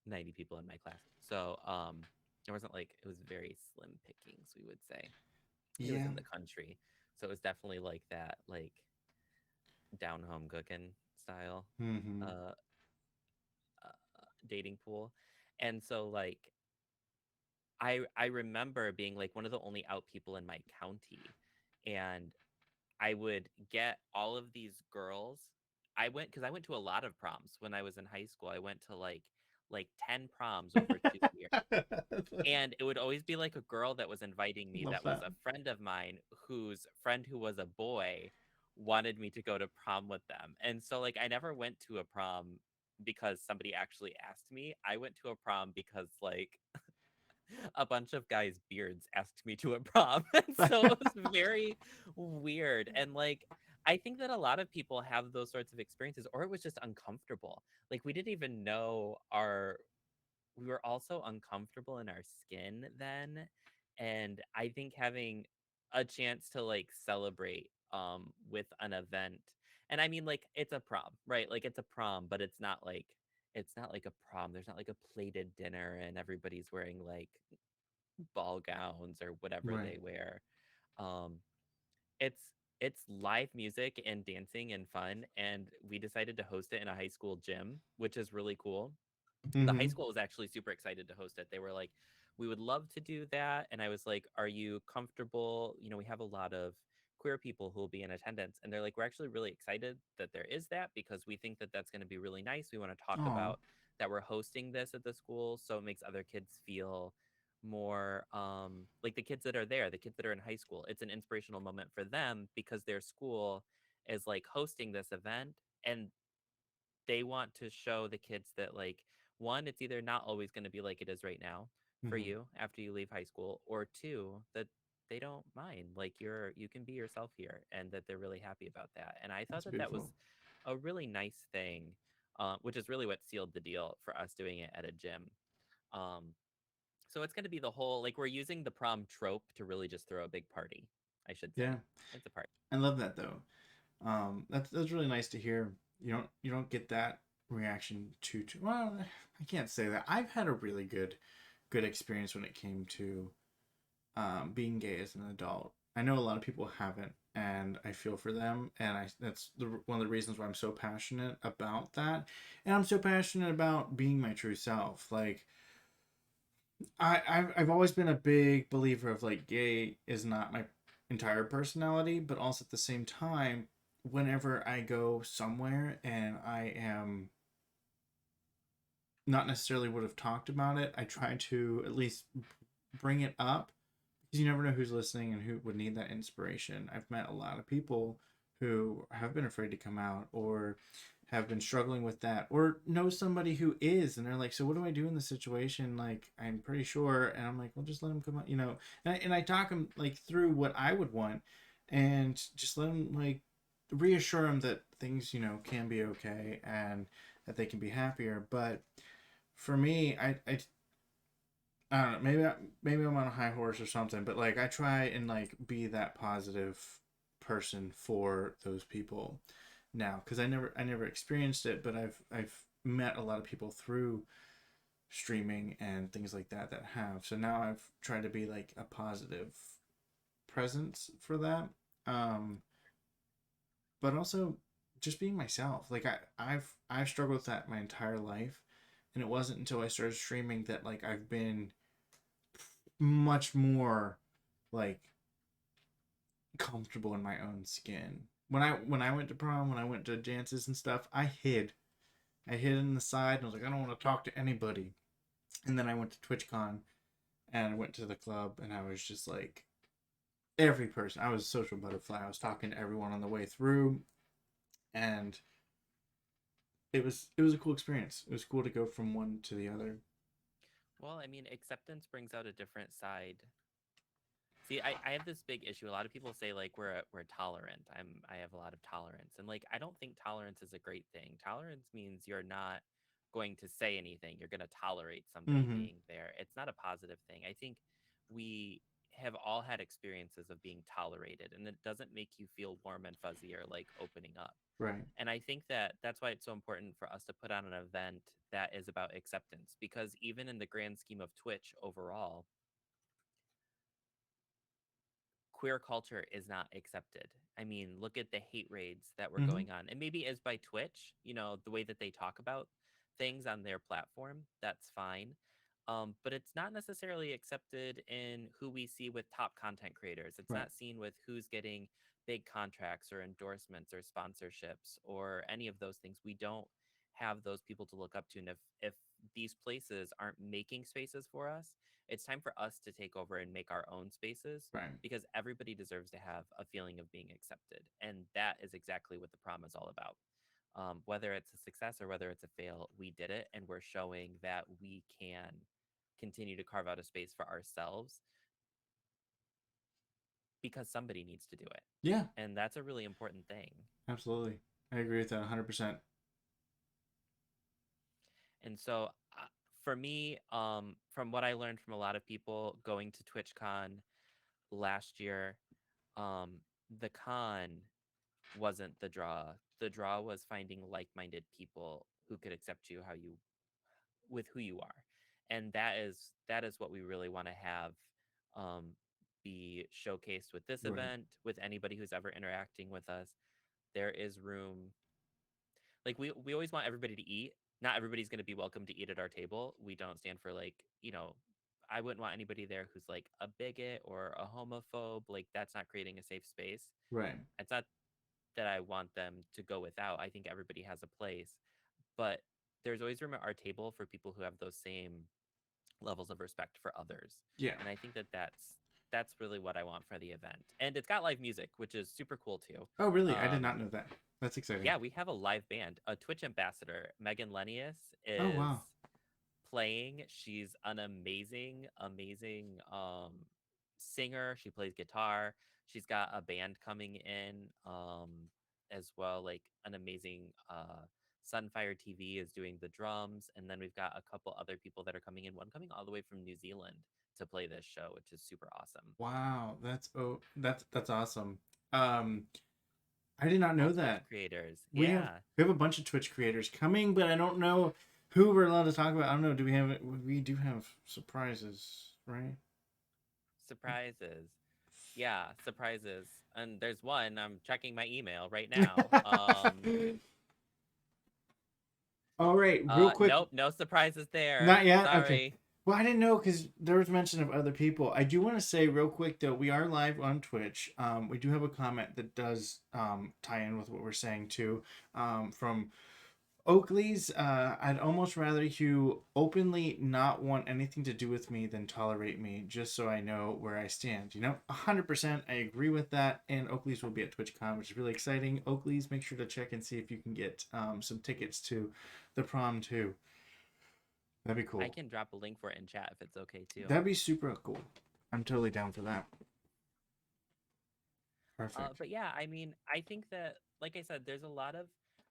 90 people in my class. So, it wasn't like it was very slim pickings, we would say. It was Yeah. in the country. So it was definitely like that, like down home cooking style Hmm. uh, dating pool. And so like I remember being like one of the only out people in my county, and I would get all of these girls. I went because I went to a lot of proms when I was in high school. I went to like 10 proms over 2 years. And it would always be like a girl that was inviting me Love that was that. a friend of mine whose friend who was a boy wanted me to go to prom with them. And so like I never went to a prom because somebody actually asked me. I went to a prom because like a bunch of guys' beards asked me to a prom. And so it was very weird. And like, I think that a lot of people have those sorts of experiences, or it was just uncomfortable. Like, we didn't even know we were also uncomfortable in our skin then. And I think having a chance to like celebrate with an event, and I mean like it's a prom, right? Like it's a prom, but it's not like a prom. There's not like a plated dinner and everybody's wearing like ball gowns or whatever Right. they wear. Um, it's it's live music and dancing and fun, and we decided to host it in a high school gym, which is really cool. The high Hmm. school was actually super excited to host it. They were like, "We would love to do that," and I was like, "Are you comfortable? You know, we have a lot of queer people who will be in attendance," and they're like, "We're actually really excited that there is that because we think that that's going to be really nice. We want to talk Oh. about that we're hosting this at the school, so it makes other kids feel." More like the kids that are there, the kids that are in high school, it's an inspirational moment for them because their school is like hosting this event, and they want to show the kids that like one, it's either not always going to be like it is right now for Hmm. you after you leave high school, or two, that they don't mind, like you can be yourself here, and that they're really happy about that. And I thought That's that that was beautiful. a really nice thing, which is really what sealed the deal for us doing it at a gym. um, so it's going to be the whole, like, we're using the prom trope to really just throw a big party, I should Yeah. say. It's a party. I love that though. That's really nice to hear. You don't get that reaction too well. I can't say that. I've had a really good experience when it came to being gay as an adult. I know a lot of people haven't, and I feel for them. And that's one of the reasons why I'm so passionate about that. And I'm so passionate about being my true self. Like I've always been a big believer of like gay is not my entire personality, but also at the same time, whenever I go somewhere and I am not necessarily would have talked about it, I try to at least bring it up because you never know who's listening and who would need that inspiration. I've met a lot of people who have been afraid to come out or have been struggling with that or know somebody who is and they're like, so what do I do in this situation? Like, I'm pretty sure. And I'm like, well, just let them come out, and I talk them like through what I would want and just let them like reassure them that things, can be okay and that they can be happier. But for me, I don't know. Maybe I'm on a high horse or something, but like I try and like be that positive person for those people now because I never experienced it, but I've met a lot of people through streaming and things like that have. So now I've tried to be like a positive presence for that. Um, but also just being myself. Like I've struggled with that my entire life, and it wasn't until I started streaming that like I've been much more like comfortable in my own skin. When I went to prom, when I went to dances and stuff, I hid. I hid in the side and I was like, I don't want to talk to anybody. And then I went to TwitchCon and I went to the club and I was just like every person. I was a social butterfly. I was talking to everyone on the way through and it was a cool experience. It was cool to go from one to the other. Well, I mean, acceptance brings out a different side. See, I have this big issue. A lot of people say like we're tolerant. I have a lot of tolerance. And like I don't think tolerance is a great thing. Tolerance means you're not going to say anything. You're going to tolerate somebody Mm-hmm. being there. It's not a positive thing. I think we have all had experiences of being tolerated and it doesn't make you feel warm and fuzzy or like opening up. Right. And I think that that's why it's so important for us to put on an event that is about acceptance because even in the grand scheme of Twitch overall, queer culture is not accepted. I mean, look at the hate raids that were Mm-hmm. going on. And maybe as by Twitch, the way that they talk about things on their platform, that's fine. But it's not necessarily accepted in who we see with top content creators. It's Right. not seen with who's getting big contracts or endorsements or sponsorships or any of those things. We don't have those people to look up to. And if these places aren't making spaces for us, it's time for us to take over and make our own spaces Right. because everybody deserves to have a feeling of being accepted. And that is exactly what the prom is all about. Whether it's a success or whether it's a fail, we did it and we're showing that we can continue to carve out a space for ourselves because somebody needs to do it. Yeah. And that's a really important thing. Absolutely. I agree with that 100%. And so for me, from what I learned from a lot of people going to TwitchCon last year, um, the con wasn't the draw. The draw was finding like-minded people who could accept you how you with who you are. And that is what we really want to have um, be showcased with this Right. event, with anybody who's ever interacting with us. There is room. Like we always want everybody to eat. Not everybody's going to be welcome to eat at our table. We don't stand for like, I wouldn't want anybody there who's like a bigot or a homophobe. Like that's not creating a safe space. Right. It's not that I want them to go without. I think everybody has a place, but there's always room at our table for people who have those same levels of respect for others. Yeah. And I think that that's really what I want for the event. And it's got live music, which is super cool too. Oh, really? I did Um, not know that. That's exciting. yeah, we have a live band. A Twitch ambassador, Megan Lenius, Oh, is wow. playing. She's an amazing singer. She plays guitar. She's got a band coming in as well, like an amazing Sunfire TV is doing the drums, and then we've got a couple other people that are coming in. One coming all the way from New Zealand to play this show, which is super awesome. Wow. That's awesome. Um, I did not All know Twitch that. creators, We have yeah. we have a bunch of Twitch creators coming, but I don't know who we're allowed to talk about. I don't know. Do we have it? We do have surprises, right? Surprises. Yeah, surprises. And there's one. I'm checking my email right now. All right, real quick. Nope, no surprises there. Not yet. Okay. Sorry. Well, I didn't know because there was mention of other people. I do want to say real quick though, we are live on Twitch. We do have a comment that does tie in with what we're saying too. From Oakley's, I'd almost rather you openly not want anything to do with me than tolerate me, just so I know where I stand. 100%. I agree with that. And Oakley's will be at TwitchCon, which is really exciting. Oakley's, make sure to check and see if you can get some tickets to the prom too. That'd be I cool. can drop a link for it in chat if it's okay too. That'd be super cool. I'm totally down for that. Perfect. But yeah, I mean, I think that, like I said, there's a lot of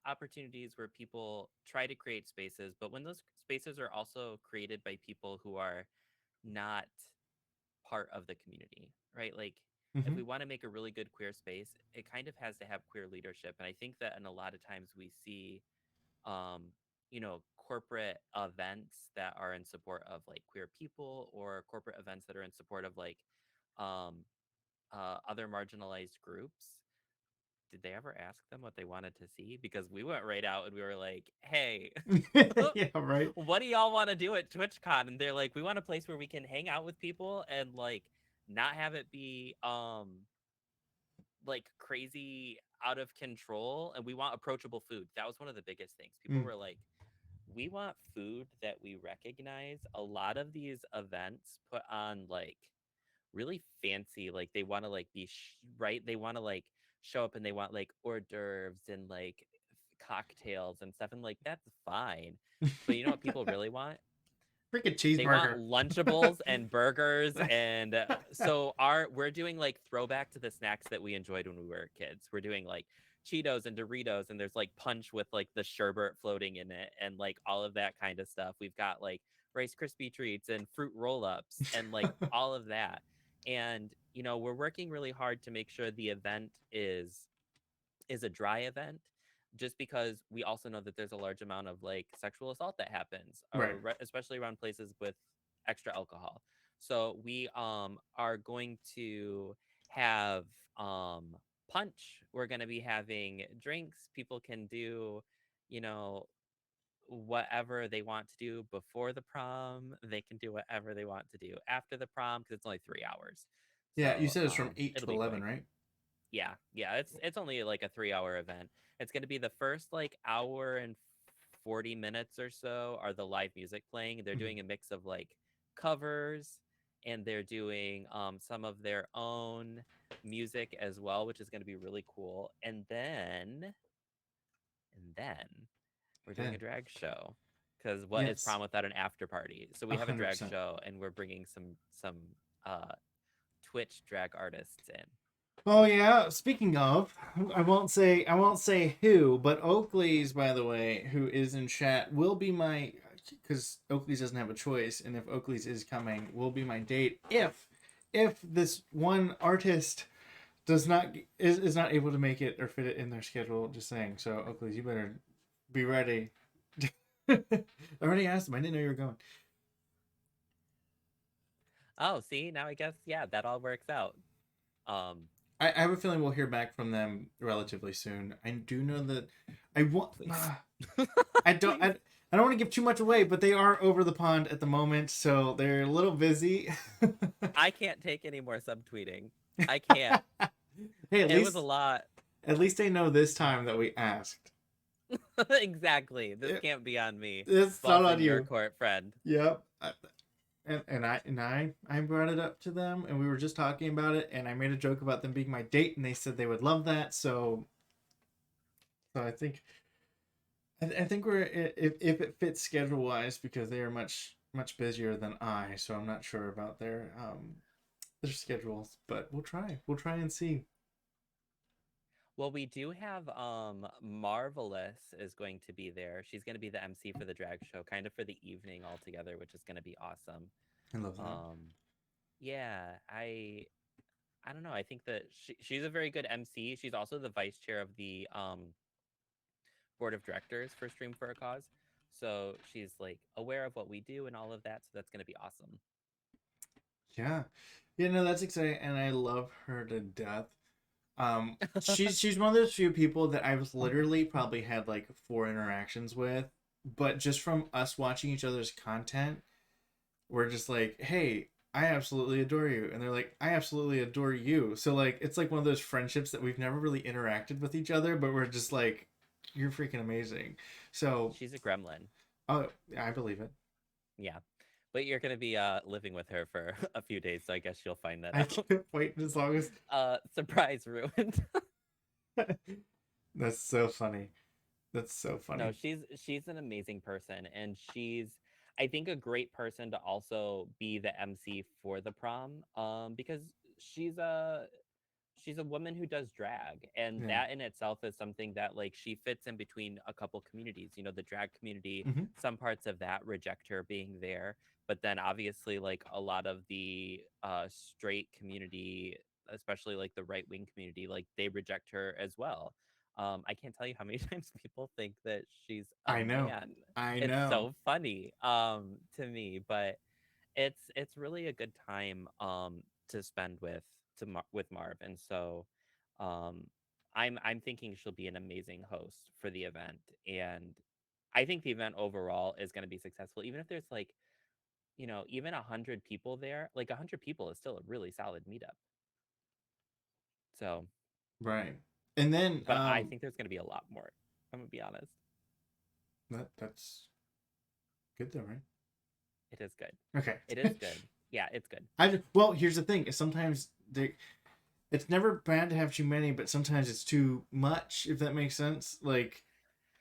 opportunities where people try to create spaces, but when those spaces are also created by people who are not part of the community, right? Like, if Mm-hmm. we want to make a really good queer space, it kind of has to have queer leadership. And I think that in a lot of times we see, um, corporate events that are in support of like queer people, or corporate events that are in support of like um, other marginalized groups. Did they ever ask them what they wanted to see? Because we went right out and we were like, hey, Yeah, right. what do y'all want to do at TwitchCon? And they're like, we want a place where we can hang out with people and like not have it be like crazy out of control, and we want approachable food. That was one of the biggest things. People Mm. were like, we want food that we recognize. A lot of these events put on like really fancy, like they want to like be right, they want to like show up and they want like hors d'oeuvres and like cocktails and stuff, and like that's fine, but you know what people really want? Freaking They want cheeseburger. Lunchables and burgers, and so we're doing like throwback to the snacks that we enjoyed when we were kids. We're doing like Cheetos and Doritos, and there's like punch with like the sherbet floating in it, and like all of that kind of stuff. We've got like Rice Krispie treats and fruit roll-ups and like all of that. And we're working really hard to make sure the event is a dry event, just because we also know that there's a large amount of like sexual assault that happens, Right. or especially around places with extra alcohol. So we are going to have punch, we're going to be having drinks, people can do you know whatever they want to do before the prom, they can do whatever they want to do after the prom, because it's only 3 hours. Yeah, you So said it's from 8 it'll to be 11, quick. right? Yeah, it's only like a 3 hour event. It's going to be the first like hour and 40 minutes or so are the live music playing. They're Mhm. doing a mix of like covers, and they're doing some of their own music as well, which is going to be really cool. And then we're doing a Then, drag show, because what is yes, prom without an after party? So we have a drag 100%. show, and we're bringing some uh Twitch drag artists in. Oh yeah. Speaking of, I won't say who, but Oakley's, by the way, who is in chat, will be my, because Oakley's doesn't have a choice, and if Oakley's is coming, will be my date if this one artist is not able to make it or fit it in their schedule. Just saying. So Oakley's, you better be ready. I already asked him. I didn't know you were going. Oh, see, now I guess, yeah, that all works out. Um, I have a feeling we'll hear back from them relatively soon. I do know that I want. Please. I don't. Please. I don't want to give too much away, but they are over the pond at the moment, so they're a little busy. I can't take any more subtweeting. I can't. Hey, It was a lot. at least they know this time that we asked. Exactly. This It, can't be on me. it's not Balls on in your you. court, friend. Yep. And I brought it up to them, and we were just talking about it, and I made a joke about them being my date, and they said they would love that. So I think we're if it fits schedule wise, because they are much busier than I, so I'm not sure about their schedules, but we'll try and see. Well, we do have Marvelous is going to be there. She's going to be the MC for the drag show, kind of for the evening altogether, which is going to be awesome. I love that. Um yeah, I don't know. I think that she's a very good MC. She's also the vice chair of the board of directors for Stream for a Cause. So she's like aware of what we do and all of that. So that's going to be awesome. Yeah, no, that's exciting, and I love her to death. She's one of those few people that I've literally probably had like 4 interactions with, but just from us watching each other's content, we're just like, hey, I absolutely adore you, and they're like, I absolutely adore you. So like, it's like one of those friendships that we've never really interacted with each other, but we're just like you're freaking amazing. So, She's a gremlin. oh, I believe it. Yeah. But you're gonna be living with her for a few days, so I guess you'll find that I out. can't wait as long as. Surprise ruined. That's so funny. That's so No, funny. she's an amazing person, and she's, I think, a great person to also be the MC for the prom. Because she's a she's a woman who does drag, and Yeah. that in itself is something that like she fits in between a couple communities. You know, the drag community, Hmm. some parts of that reject her being there, but then obviously like a lot of the straight community, especially like the right wing community, like they reject her as well. I can't tell you how many times people think that she's a I know. man. I It's know. so funny to me, but it's really a good time to spend with with Marv, and so um I'm thinking she'll be an amazing host for the event, and I think the event overall is going to be successful, even if there's like, even 100 people there. Like 100 people is still a really solid meetup. So, Right. And then but I think there's going to be a lot more. I'm gonna be honest. that's good though, right? It is good. Okay. It is good. Yeah, it's good. Well, here's the thing. Sometimes it's never bad to have too many, but sometimes it's too much, if that makes sense. Like,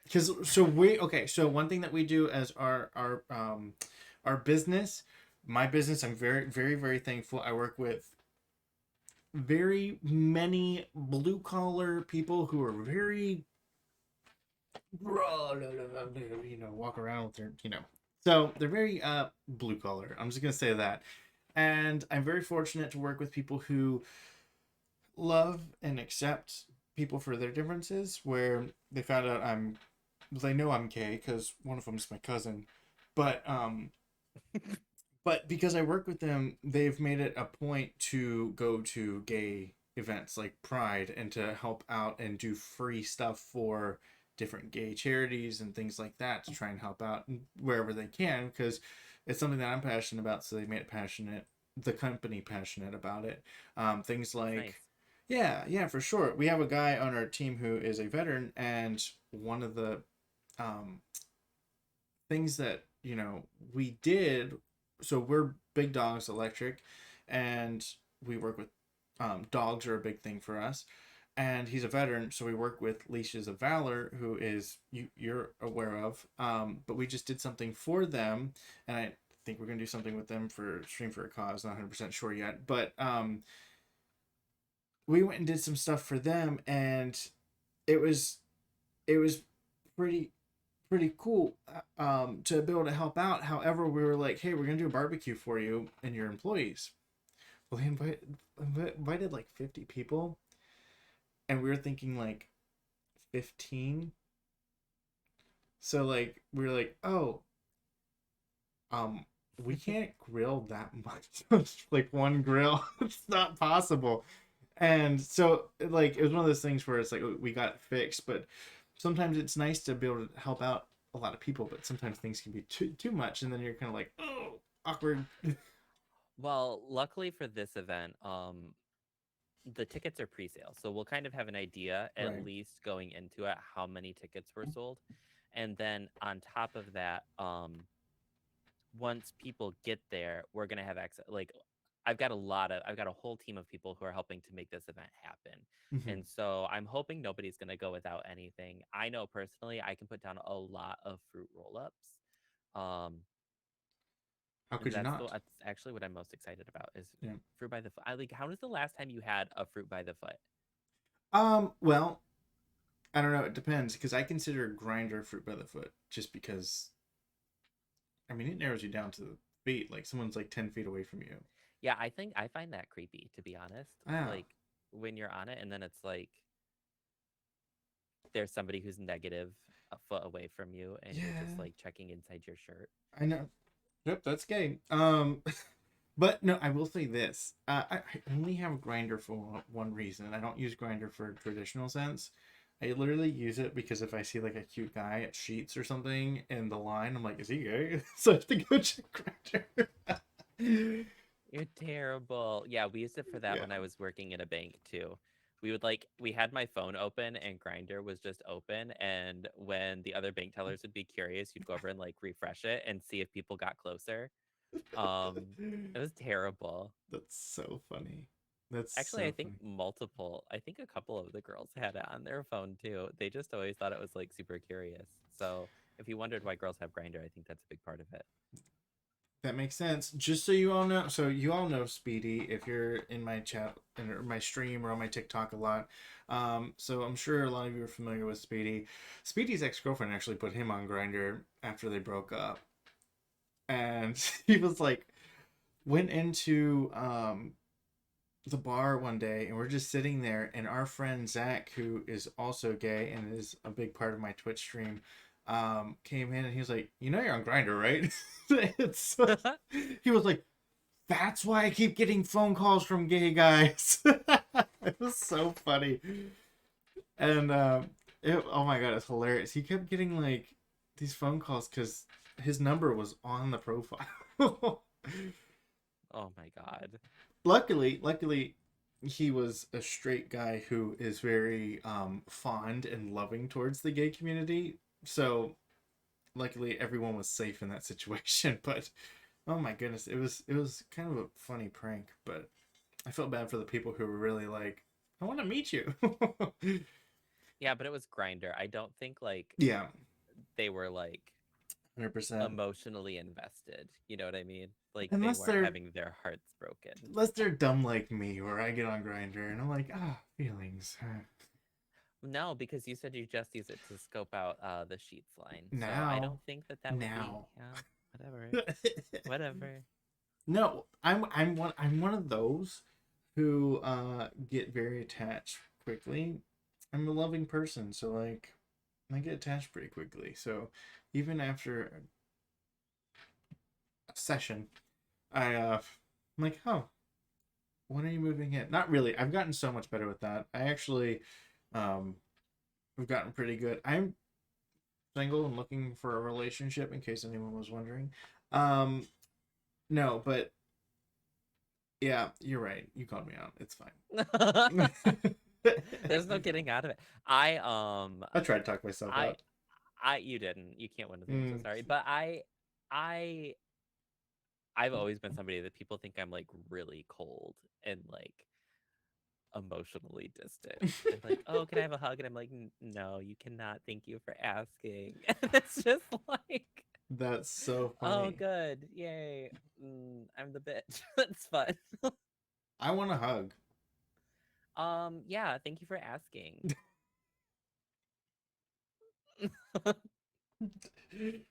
because so one thing that we do as our business, my business, I'm very very very thankful. I work with very many blue collar people who are very walk around with their so they're very blue collar. I'm just gonna say that. And I'm very fortunate to work with people who love and accept people for their differences, where they found out they know I'm gay because one of them is my cousin, but because I work with them, they've made it a point to go to gay events like Pride and to help out and do free stuff for different gay charities and things like that to try and help out wherever they can, because it's something that I'm passionate about. So they made it passionate, the company passionate about it. Things That's like, nice. yeah, for sure. We have a guy on our team who is a veteran, and one of the um, things that we did, so we're Big Dogs Electric, and we work with dogs are a big thing for us, and he's a veteran, so we work with Leashes of Valor, who is you're aware of, but we just did something for them, and I think we're gonna do something with them for Stream for a Cause. Not 100% sure yet, but we went and did some stuff for them, and it was it was pretty cool, to be able to help out. However, we were like, hey, we're gonna do a barbecue for you and your employees. Well, they invited like 50 people, and we were thinking like 15. So like we were like, oh, um we can't grill that much. Like one grill, it's not possible. And so like it was one of those things where it's like we got it fixed, but sometimes it's nice to be able to help out a lot of people, but sometimes things can be too much, and then you're kind of like, oh, awkward. Well, luckily for this event, the tickets are pre-sale, so we'll kind of have an idea at Right. least going into it how many tickets were sold, and then on top of that, once people get there, we're gonna have access. Like, I've got a whole team of people who are helping to make this event happen, Mm-hmm. and so I'm hoping nobody's gonna go without anything. I know personally, I can put down a lot of fruit roll-ups. Um, How and could you not? that's actually what I'm most excited about is Yeah. fruit by the foot. I like, how was the last time you had a fruit by the foot? Well, I don't know. It depends, because I consider grinder fruit by the foot, just because I mean it narrows you down to the feet. Like someone's like 10 feet away from you. Yeah, I think I find that creepy, to be honest. Ah, Like when you're on it and then it's like there's somebody who's negative a foot away from you and you're just yeah, like checking inside your shirt. I know. Yep, that's gay. But no, I will say this. I only have grinder for one reason. I don't use grinder for a traditional sense. I literally use it because if I see like a cute guy at Sheets or something in the line, I'm like, is he gay? So I have to go check grinder. You're terrible. Yeah, we used it for that Yeah. when I was working in a bank too. we had my phone open and Grinder was just open, and when the other bank tellers would be curious, you'd go over and like refresh it and see if people got closer. It was terrible. That's so funny. That's Actually, so funny. I think a couple of the girls had it on their phone too. They just always thought it was like super curious. So if you wondered why girls have Grinder, I think that's a big part of it. That makes sense. Just so you all know, so you all know Speedy if you're in my chat or my stream or on my TikTok a lot. So I'm sure a lot of you are familiar with Speedy. Speedy's ex-girlfriend actually put him on Grinder after they broke up, and he was like, went into the bar one day, and we're just sitting there, and our friend Zach, who is also gay and is a big part of my Twitch stream, came in and he was like, "You know you're on Grinder, right?" it's He was like, "That's why I keep getting phone calls from gay guys." It was so funny, and oh my god, it's hilarious. He kept getting like these phone calls because his number was on the profile. Oh my god. Luckily, he was a straight guy who is very fond and loving towards the gay community. So luckily, everyone was safe in that situation. But oh my goodness, it was kind of a funny prank. But I felt bad for the people who were really like, I want to meet you. Yeah, but it was Grinder. I don't think like Yeah, they were like 100%. emotionally invested. You know what I mean? Like they Unless weren't they're having their hearts broken. unless they're dumb like me, where I get on Grinder and I'm like, feelings. No, because you said you just use it to scope out the sheets line. So I Now, don't think that that would be, now. yeah, whatever. Whatever. No, I'm one of those who get very attached quickly. I'm a loving person, so like I get attached pretty quickly. So even after a session, I'm like, oh, when are you moving in? Not really. I've gotten so much better with that. I actually um have gotten pretty good. I'm single and looking for a relationship in case anyone was wondering. Um no, but yeah, you're right. You called me out. It's fine. There's no getting out of it. I I tried to talk myself I out. you didn't. You can't win with me. I'm so Mm, sorry. But I I've always been somebody that people think I'm like really cold and like emotionally distant. They're like, "Oh, can I have a hug?" And I'm like, "No, you cannot. Thank you for asking." And it's just like, that's so "Oh, funny. good, yay! I'm the bitch. That's fun." I want a hug. Yeah. Thank you for asking. Can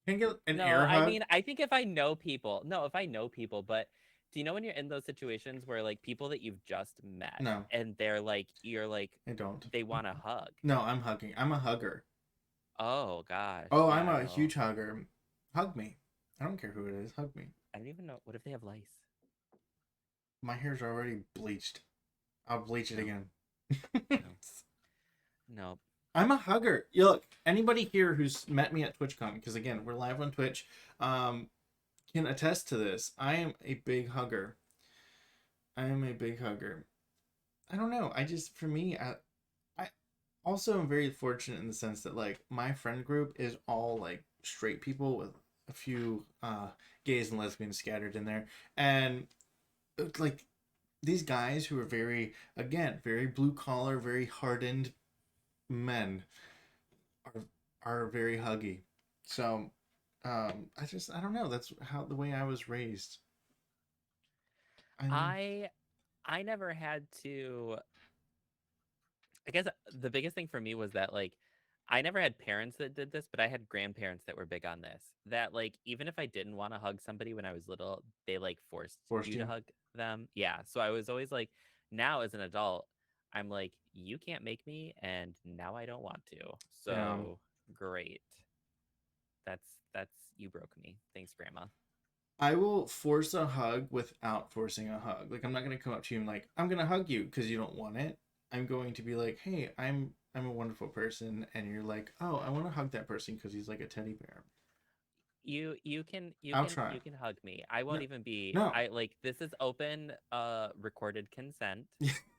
I get an No, air I hug? mean, I think if I know people, no, if I know people, but do you know when you're in those situations where like people that you've just met No, and they're like, you're like, I don't. they want a hug? No, I'm hugging. I'm a hugger. Oh gosh, Oh, I'm yeah, a no, huge hugger. Hug me. I don't care who it is. Hug me. I don't even know. What if they have lice? My hair's already bleached. I'll bleach it No, again. no, no. I'm a hugger. You look, anybody here who's met me at TwitchCon, because again, we're live on Twitch, um, can attest to this. I am a big hugger. I am a big hugger. I don't know. I just for me, I also am very fortunate in the sense that like my friend group is all like straight people with a few gays and lesbians scattered in there, and like these guys who are very again very blue collar, very hardened men are very huggy. So I don't know. That's how the way I was raised. I I I never had to. I guess the biggest thing for me was that like I never had parents that did this, but I had grandparents that were big on this. That like even if I didn't want to hug somebody when I was little, they like forced forced you to you. hug them. Yeah. So I was always like now as an adult, I'm like you can't make me and now I don't want to. Yeah. So great. That's you broke me. Thanks grandma. I will force a hug without forcing a hug. Like I'm not gonna come up to you and like I'm gonna hug you because you don't want it. I'm going to be like, hey, I'm a wonderful person, and you're like, oh, I want to hug that person because he's like a teddy bear. I'll try. You can hug me. I No, won't even be no. I like this is open recorded consent,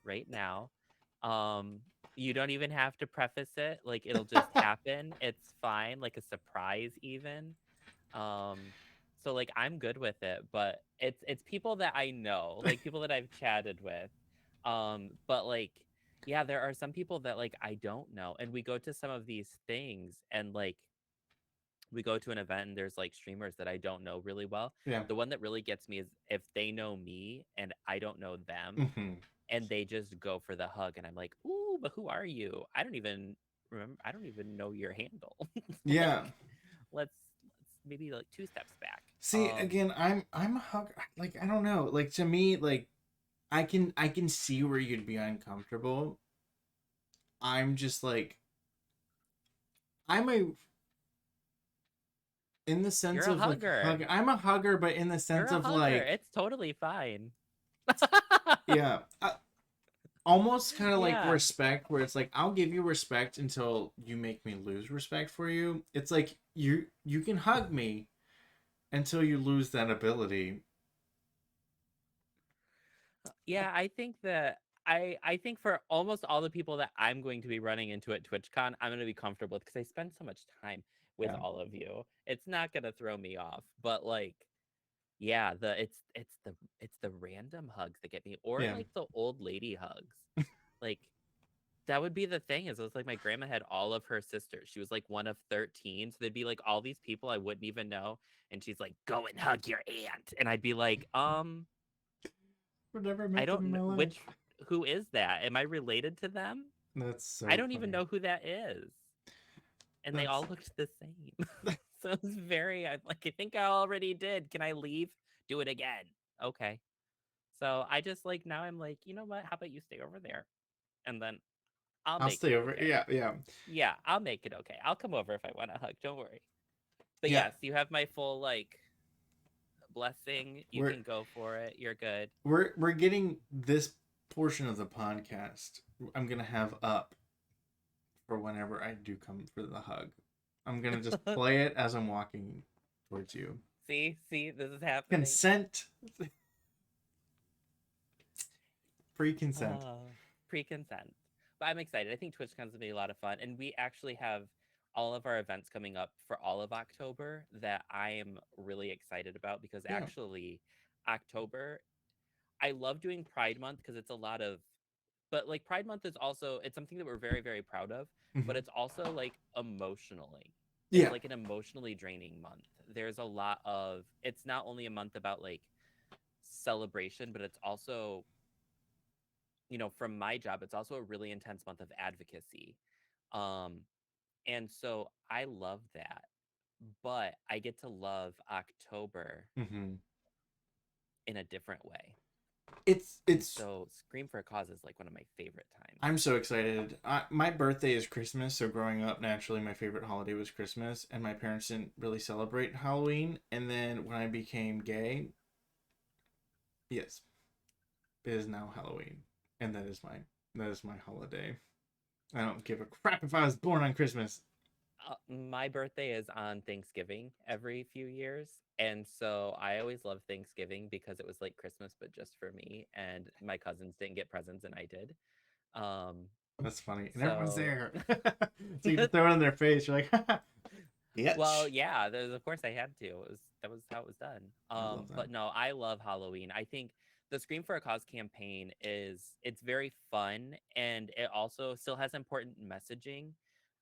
right now. Um, you don't even have to preface it. Like it'll just happen. It's fine, like a surprise even. Um, so like I'm good with it, but it's people that I know, like people that I've chatted with. But like yeah, there are some people that like I don't know, and we go to some of these things, and like we go to an event and there's like streamers that I don't know really well. Yeah. The one that really gets me is if they know me and I don't know them, Hmm. and they just go for the hug, and I'm like, ooh, but who are you? I don't even remember. I don't even know your handle. Like, Yeah. let's maybe like two steps back. See, again, I'm a hug. Like, I don't know. Like, to me, like, I can see where you'd be uncomfortable. I'm just like, I'm a in the You're sense a of like hugger. hug. I'm a hugger, but in the You're sense a of hugger. like, It's totally fine. yeah, almost kind of like Yeah. respect, where it's like I'll give you respect until you make me lose respect for you. It's like you can hug me until you lose that ability. Yeah, I think that I think for almost all the people that I'm going to be running into at TwitchCon, I'm going to be comfortable with because I spend so much time with Yeah, all of you. It's not going to throw me off. But like yeah, it's the random hugs that get me, or yeah. like the old lady hugs. Like that would be the thing is it was like my grandma had all of her sisters. She was like one of 13. So there'd be like all these people I wouldn't even know. And she's like, go and hug your aunt. And I'd be like, I've never I met them don't in know my life. which who is that? Am I related to them? That's I so don't even funny. know who that is. And they That's all looked the same. So it was very I'm like, I think I already did. Can I leave? Do it again. Okay. So I just like now I'm like, you know what? How about you stay over there? And then I'll I'll make stay it over. okay. Yeah, yeah, Yeah, I'll make it okay. I'll come over if I want a hug. Don't worry. But yeah. yes, you have my full like blessing. You We're can go for it. You're good. we're getting this portion of the podcast. I'm gonna have up for whenever I do come for the hug. I'm gonna just play it as I'm walking towards you. See, this is happening. Consent, pre-consent. Pre-consent. But I'm excited. I think TwitchCon's gonna be a lot of fun, and we actually have all of our events coming up for all of October that I am really excited about because Yeah. actually October, I love doing Pride Month because it's a lot of, but like Pride Month is also it's something that we're very very proud of, but Hmm. it's also like emotionally. It's Yeah. like an emotionally draining month. There's a lot of it's not only a month about like celebration, but it's also from my job, it's also a really intense month of advocacy. Um, and so I love that. But I get to love October Hmm. in a different way. It's And it's. so Scream for a Cause is like one of my favorite times. I'm so excited. My birthday is Christmas, so growing up, naturally, my favorite holiday was Christmas, and my parents didn't really celebrate Halloween. And then when I became gay, yes, it is now Halloween, and that is my holiday. I don't give a crap if I was born on Christmas. My birthday is on Thanksgiving every few years. And so I always love Thanksgiving because it was like Christmas, but just for me. And my cousins didn't get presents and I did. Um, That's funny, and everyone's so there, so you can throw it in their face. You're like, Well, bitch. yeah, of course I had to. That was how it was done. I love that. But no, I love Halloween. I think the Scream for a Cause campaign it's very fun and it also still has important messaging,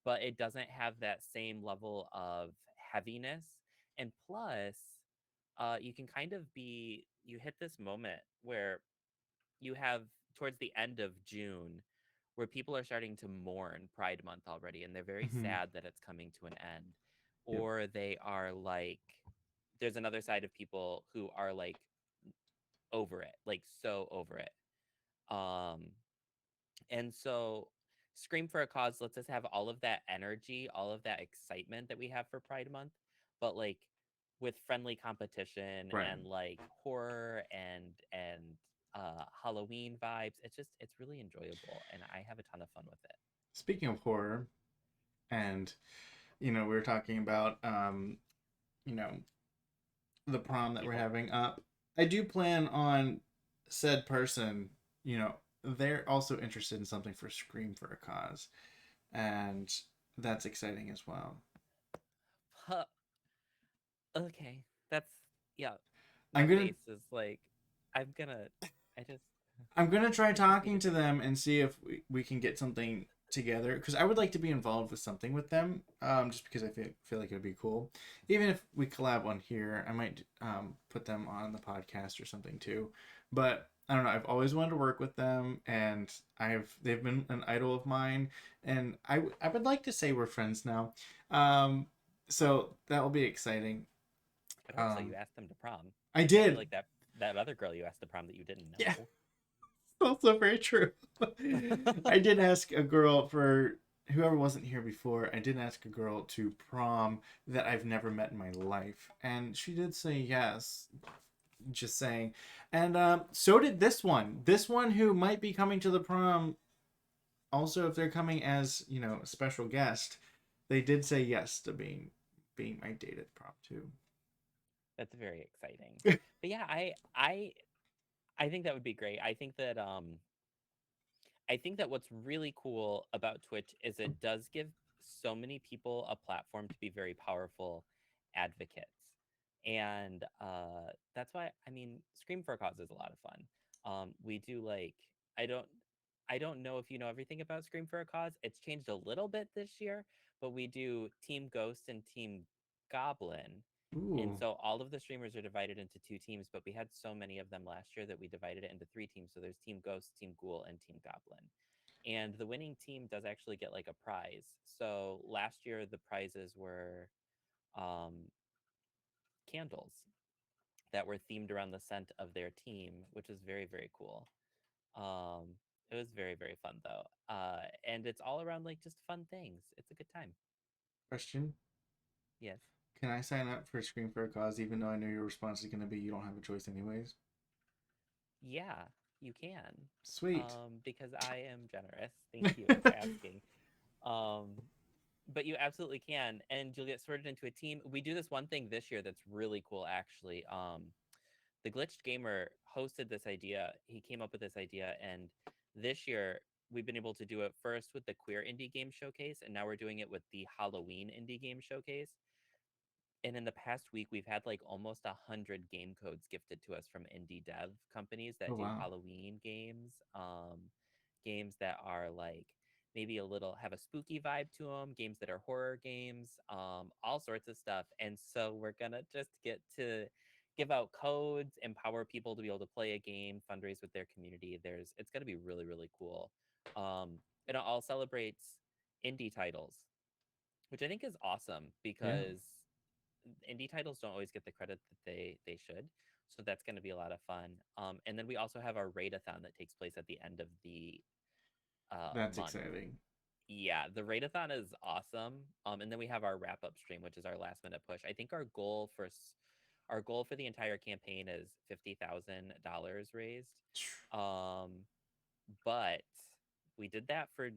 but it doesn't have that same level of heaviness. And plus, you can kind of you hit this moment where you have towards the end of June where people are starting to mourn Pride Month already and they're very Hmm. sad that it's coming to an end. Yep. Or they are like, there's another side of people who are like over it, like so over it. Um, and so Scream for a Cause lets us have all of that energy, all of that excitement that we have for Pride Month, but like with friendly competition Right. and like horror and Halloween vibes. It's really enjoyable and I have a ton of fun with it. Speaking of horror, and we were talking about you know, the prom that we're People. having up. I do plan on said person, they're also interested in something for Scream for a Cause, and that's exciting as well. Huh. Okay, that's yeah. I'm That gonna face is like, I'm gonna. I just, I'm gonna try I just need talking to to get. them and see if we can get something together because I would like to be involved with something with them. Just because I feel like it would be cool. Even if we collab on here, I might put them on the podcast or something too. But I don't know. I've always wanted to work with them, and they've been an idol of mine, and I would like to say we're friends now. Um, so that will be exciting. I hope so. You Um, asked them to prom. I You can't be did. like that other girl you asked to prom that you didn't Yeah, know. also very true. I did ask a girl for whoever wasn't here before. I did ask a girl to prom that I've never met in my life, and she did say yes. Just saying, and so did this one. This one who might be coming to the prom. Also, if they're coming as a special guest, they did say yes to being my date at prom too. That's very exciting. But yeah, I think that would be great. I think that what's really cool about Twitch is it does give so many people a platform to be very powerful advocates. And that's why I mean Scream for a Cause is a lot of fun. We do like I don't I don't know if you know everything about Scream for a Cause. It's changed a little bit this year, but we do Team Ghost and Team Goblin. And Ooh, so all of the streamers are divided into two teams, but we had so many of them last year that we divided it into three teams. So there's Team Ghost, Team Ghoul, and Team Goblin. And the winning team does actually get like a prize. So last year the prizes were um, candles that were themed around the scent of their team, which is very, very cool. It was very, very fun though. And it's all around like just fun things. It's a good time. question. Yes. Can I sign up for Scream for a Cause even though I know your response is going to be you don't have a choice anyways? Yeah, you can. Sweet. Because I am generous. Thank you for asking. Um, but you absolutely can, and you'll get sorted into a team. We do this one thing this year that's really cool, actually. The Glitched Gamer hosted this idea. He came up with this idea, and this year we've been able to do it first with the Queer Indie Game Showcase, and now we're doing it with the Halloween Indie Game Showcase. And in the past week, we've had like almost 100 game codes gifted to us from indie dev companies Oh that do wow. Halloween games, games that are like maybe a little have a spooky vibe to them, games that are horror games, all sorts of stuff. And so we're gonna just get to give out codes, empower people to be able to play a game, fundraise with their community. It's gonna be really, really cool. And it all celebrates indie titles, which I think is awesome Yeah, because indie titles don't always get the credit that they should. So that's going to be a lot of fun. And then we also have our raid-a-thon that takes place at the end of the that's month. exciting. Yeah, the raid-a-thon is awesome. And then we have our wrap-up stream, which is our last-minute push. I think our goal for the entire campaign is $50,000 raised. Um, but we did that for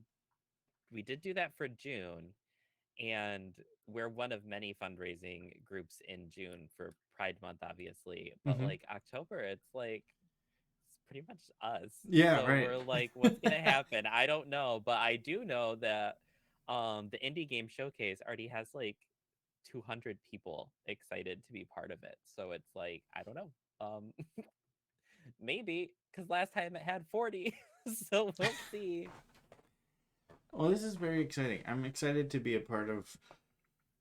we did do that for June, and we're one of many fundraising groups in June for Pride Month, obviously. But Mm-hmm. like October, it's pretty much us. Yeah, So right. we're like, what's gonna happen? I don't know, but I do know that the indie game showcase already has like 200 people excited to be part of it. So it's like, I don't know. Maybe because last time it had 40. So we'll see. Well, this is very exciting. I'm excited to be a part of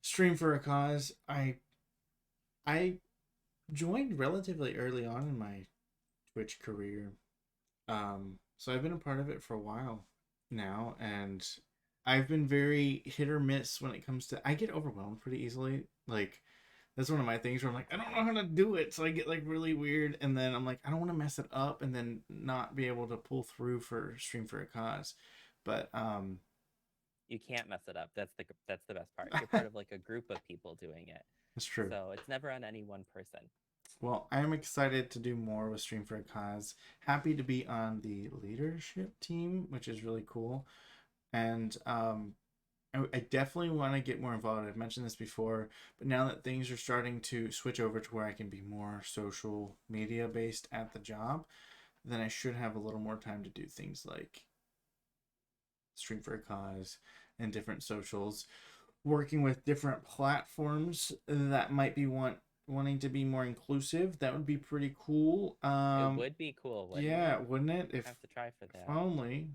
Stream for a Cause. I joined relatively early on in my Twitch career. So I've been a part of it for a while now, and I've been very hit or miss when it comes to. I get overwhelmed pretty easily. Like that's one of my things where I'm like, I don't know how to do it, so I get like really weird, and then I'm like, I don't want to mess it up, and then not be able to pull through for Stream for a Cause. But You can't mess it up. That's the best part. You're part of like a group of people doing it. that's true. So it's never on any one person. Well, I'm excited to do more with Stream for a Cause. Happy to be on the leadership team, which is really cool. And I definitely want to get more involved. I've mentioned this before, but now that things are starting to switch over to where I can be more social media based at the job, then I should have a little more time to do things like stream for a cause and different socials, working with different platforms that might be wanting to be more inclusive. That would be pretty cool. It would be cool, wouldn't Yeah, it? wouldn't it? Have to try for If that. only.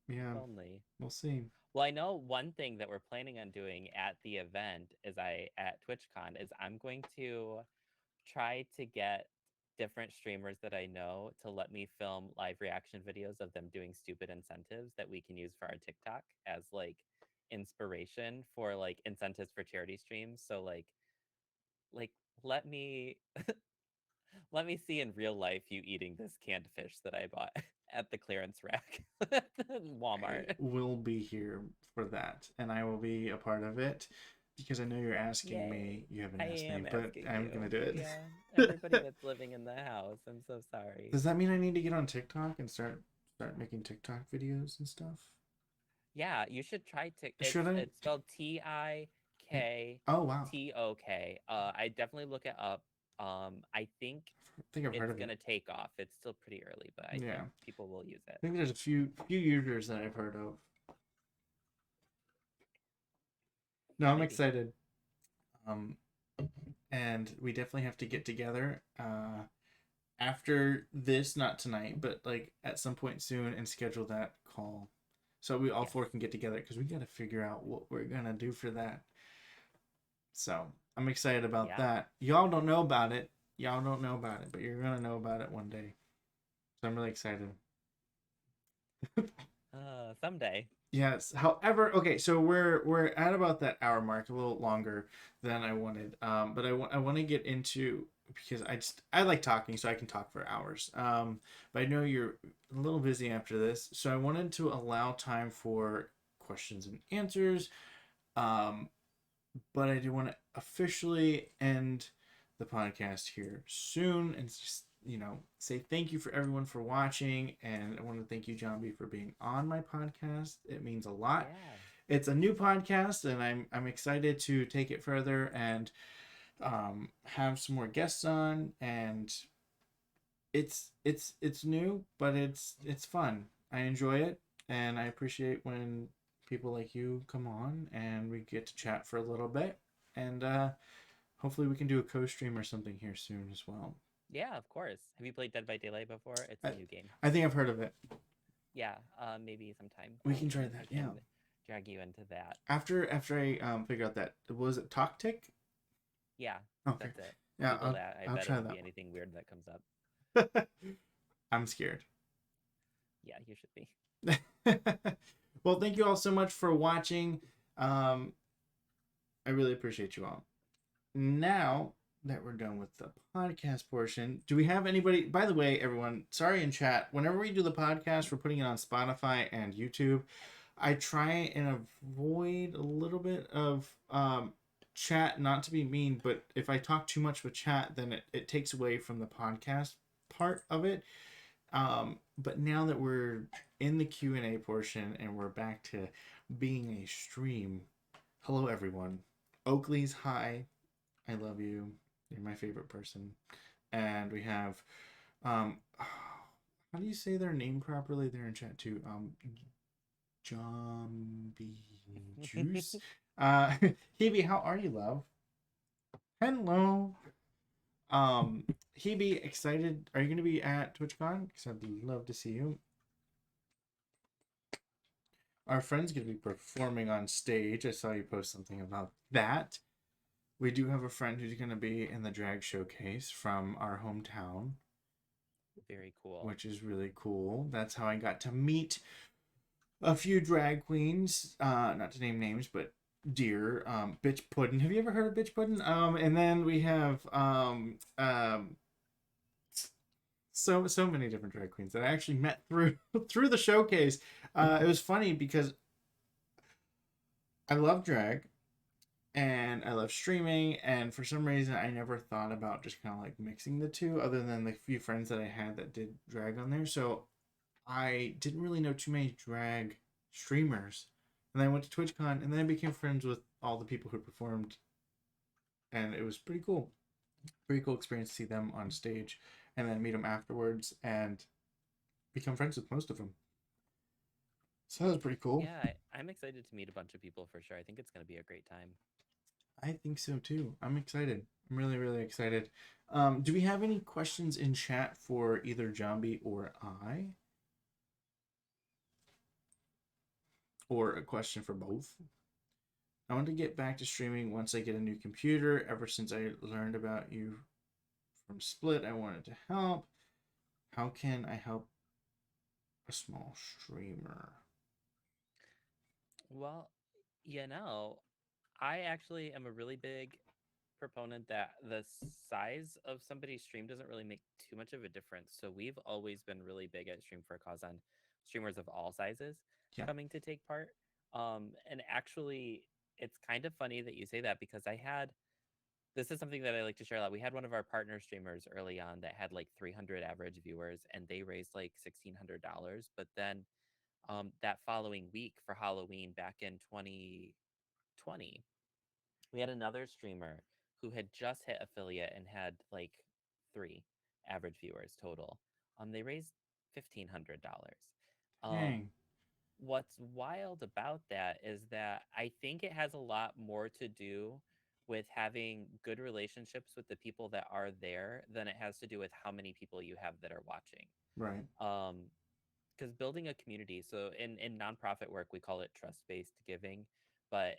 If Yeah, only. we'll see. Well, I know one thing that we're planning on doing at the event is I at TwitchCon is I'm going to try to get different streamers that I know to let me film live reaction videos of them doing stupid incentives that we can use for our TikTok as like inspiration for like incentives for charity streams. So like let me let me see in real life you eating this canned fish that I bought at the clearance rack at I Walmart. will be here for that, and I will be a part of it because I know you're asking Yay. me. You haven't I asked me, am but asking I'm you. gonna do it. Yeah. Everybody that's living in the house. I'm so sorry. Does that mean I need to get on TikTok and start making TikTok videos and stuff? Yeah, you should try Tik. Should I? It's spelled TikTok. Oh wow, I definitely look it up. I think I think I've heard it's of it. gonna take off. It's still pretty early, but I Yeah, think I people will use it. think there's a few users that I've heard of. No, I'm Maybe. excited. Um, and we definitely have to get together. After this, not tonight, but like at some point soon, and schedule that call so we all Yes. four can get together because we got to figure out what we're gonna do for that. So I'm excited about Yeah. that. Y'all don't know about it. Y'all don't know about it, but you're gonna know about it one day. So I'm really excited. Someday. Yes. However, okay, so we're at about that hour mark, a little longer than I wanted. But I want to get into because I like talking, so I can talk for hours. But I know you're a little busy after this, so I wanted to allow time for questions and answers. Um, but I do want to officially end the podcast here soon and just say thank you for everyone for watching, and I want to thank you, Jombie, for being on my podcast. It means a lot. Yeah. It's a new podcast, and I'm excited to take it further and have some more guests on. And it's new, but it's fun. I enjoy it, and I appreciate when people like you come on and we get to chat for a little bit. And hopefully we can do a co-stream or something here soon as well. Yeah, of course. Have you played Dead by Daylight before? It's a I, new game. I think I've heard of it. Yeah, maybe sometime We can try I that. Yeah. can drag you into that. After I figure out that was it Toctic? Yeah, Okay. that's it. Yeah, Google that. I I'll bet it try won't be that anything weird that comes up. one. I'm scared. Yeah, you should be. Well, thank you all so much for watching. Um, I really appreciate you all. Now that we're done with the podcast portion, do we have anybody? By the way, everyone, sorry in chat. Whenever we do the podcast, we're putting it on Spotify and YouTube. I try and avoid a little bit of chat, not to be mean, but if I talk too much with chat, then it takes away from the podcast part of it. But now that we're in the Q&A portion and we're back to being a stream, hello everyone. Oakley's hi. I love you. You're my favorite person. And we have how do you say their name properly? They're in chat too. JombieJuice. Uh Hebe, how are you, love? Hello. Hebe, excited. Are you gonna be at TwitchCon? Because I'd love to see you. Our friend's gonna be performing on stage. I saw you post something about that. We do have a friend who's gonna be in the drag showcase from our hometown. Very cool. Which is really cool. That's how I got to meet a few drag queens. Not to name names, but dear Bitch Puddin'. Have you ever heard of Bitch Puddin'? And then we have so many different drag queens that I actually met through through the showcase. It was funny because I love drag and I love streaming, and for some reason I never thought about just kind of like mixing the two, other than the few friends that I had that did drag on there. So I didn't really know too many drag streamers. And then I went to TwitchCon, and then I became friends with all the people who performed, and it was pretty cool. Pretty cool experience to see them on stage and then meet them afterwards. And become friends with most of them. So that was pretty cool. Yeah, I'm excited to meet a bunch of people for sure. I think it's going to be a great time. I think so too. I'm excited. I'm really, really excited. Do we have any questions in chat for either Jombie or I? Or a question for both? I want to get back to streaming once I get a new computer. Ever since I learned about you from Split, I wanted to help. How can I help a small streamer? Well, you know, I actually am a really big proponent that the size of somebody's stream doesn't really make too much of a difference. So we've always been really big at Stream for a Cause on streamers of all sizes Yeah. coming to take part. And actually, it's kind of funny that you say that because I had this is something that I like to share a lot. We had one of our partner streamers early on that had like 300 average viewers, and they raised like $1,600. But then that following week for Halloween back in 2020, we had another streamer who had just hit affiliate and had like 3 average viewers total. They raised $1,500. Dang. What's wild about that is that I think it has a lot more to do with having good relationships with the people that are there than it has to do with how many people you have that are watching. Right. Because building a community, so in nonprofit work, we call it trust-based giving, but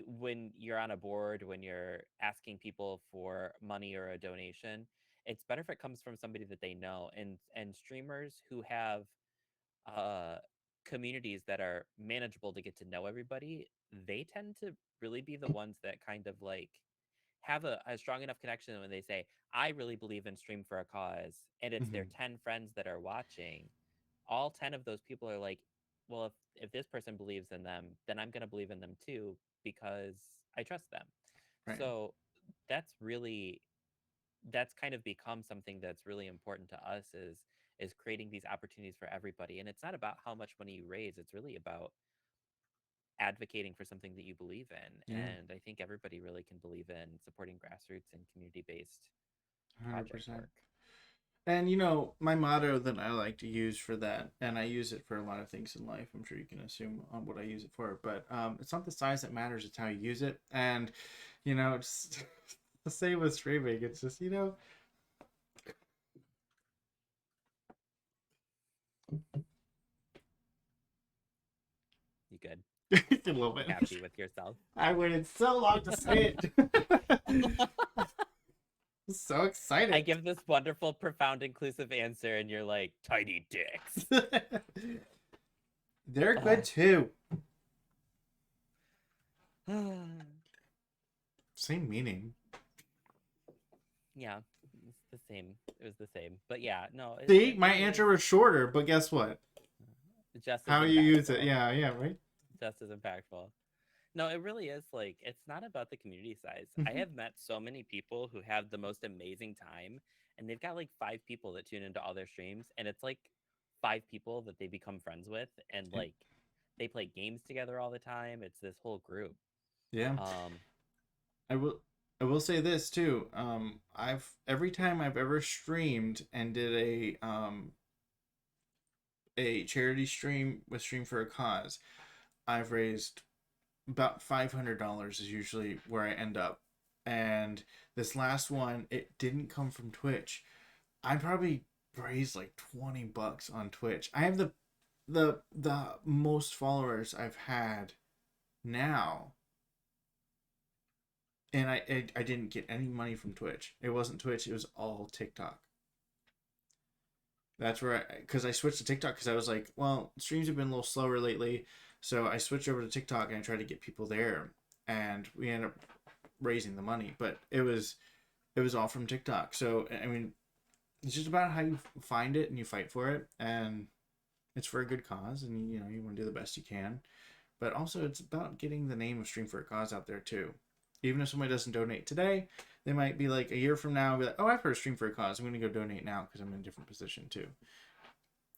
when you're on a board, when you're asking people for money or a donation, it's better if it comes from somebody that they know. And streamers who have uh, communities that are manageable to get to know everybody, they tend to really be the ones that kind of like have a strong enough connection when they say, I really believe in Stream for a Cause, and it's their Mm-hmm. 10 friends that are watching. All 10 of those people are like, well, if this person believes in them, then I'm going to believe in them too because I trust them. Right. So that's really that's kind of become something that's really important to us is creating these opportunities for everybody. And it's not about how much money you raise, it's really about advocating for something that you believe in. Yeah. And I think everybody really can believe in supporting grassroots and community-based project 100%. work. And you know, my motto that I like to use for that, and I use it for a lot of things in life. I'm sure you can assume on what I use it for, but it's not the size that matters; it's how you use it. And you know, it's the same with streaming. It's just You good? a little bit. Happy with yourself? I waited so long to say it. So excited. I give this wonderful, profound, inclusive answer, and you're like, tiny dicks. They're good too. Same meaning. Yeah, it's the same. It was the same. But yeah, no. See, It my really answer was shorter, but guess what? just as How you use it. impactful. Yeah, yeah, right? Just as impactful. No, it really is like it's not about the community size. I have met so many people who have the most amazing time and they've got like 5 people that tune into all their streams and it's like 5 people that they become friends with and Yeah. like they play games together all the time. It's this whole group. Yeah. Um I will I will say this too. I've every time I've ever streamed and did a charity stream with Stream for a Cause, I've raised about $500 is usually where I end up. And this last one, it didn't come from Twitch. I probably raised like $20 on Twitch. I have the most followers I've had now, and I didn't get any money from Twitch. It wasn't Twitch. It was all TikTok. That's where because I switched to TikTok because I was like, well, streams have been a little slower lately, so I switched over to TikTok and I tried to get people there, and we ended up raising the money, but it was all from TikTok. So I mean, it's just about how you find it and you fight for it, and it's for a good cause, and you know you want to do the best you can, but also it's about getting the name of Stream for a Cause out there too. Even if somebody doesn't donate today, they might be like a year from now and be like, oh, I've heard of Stream for a Cause. I'm going to go donate now because I'm in a different position too.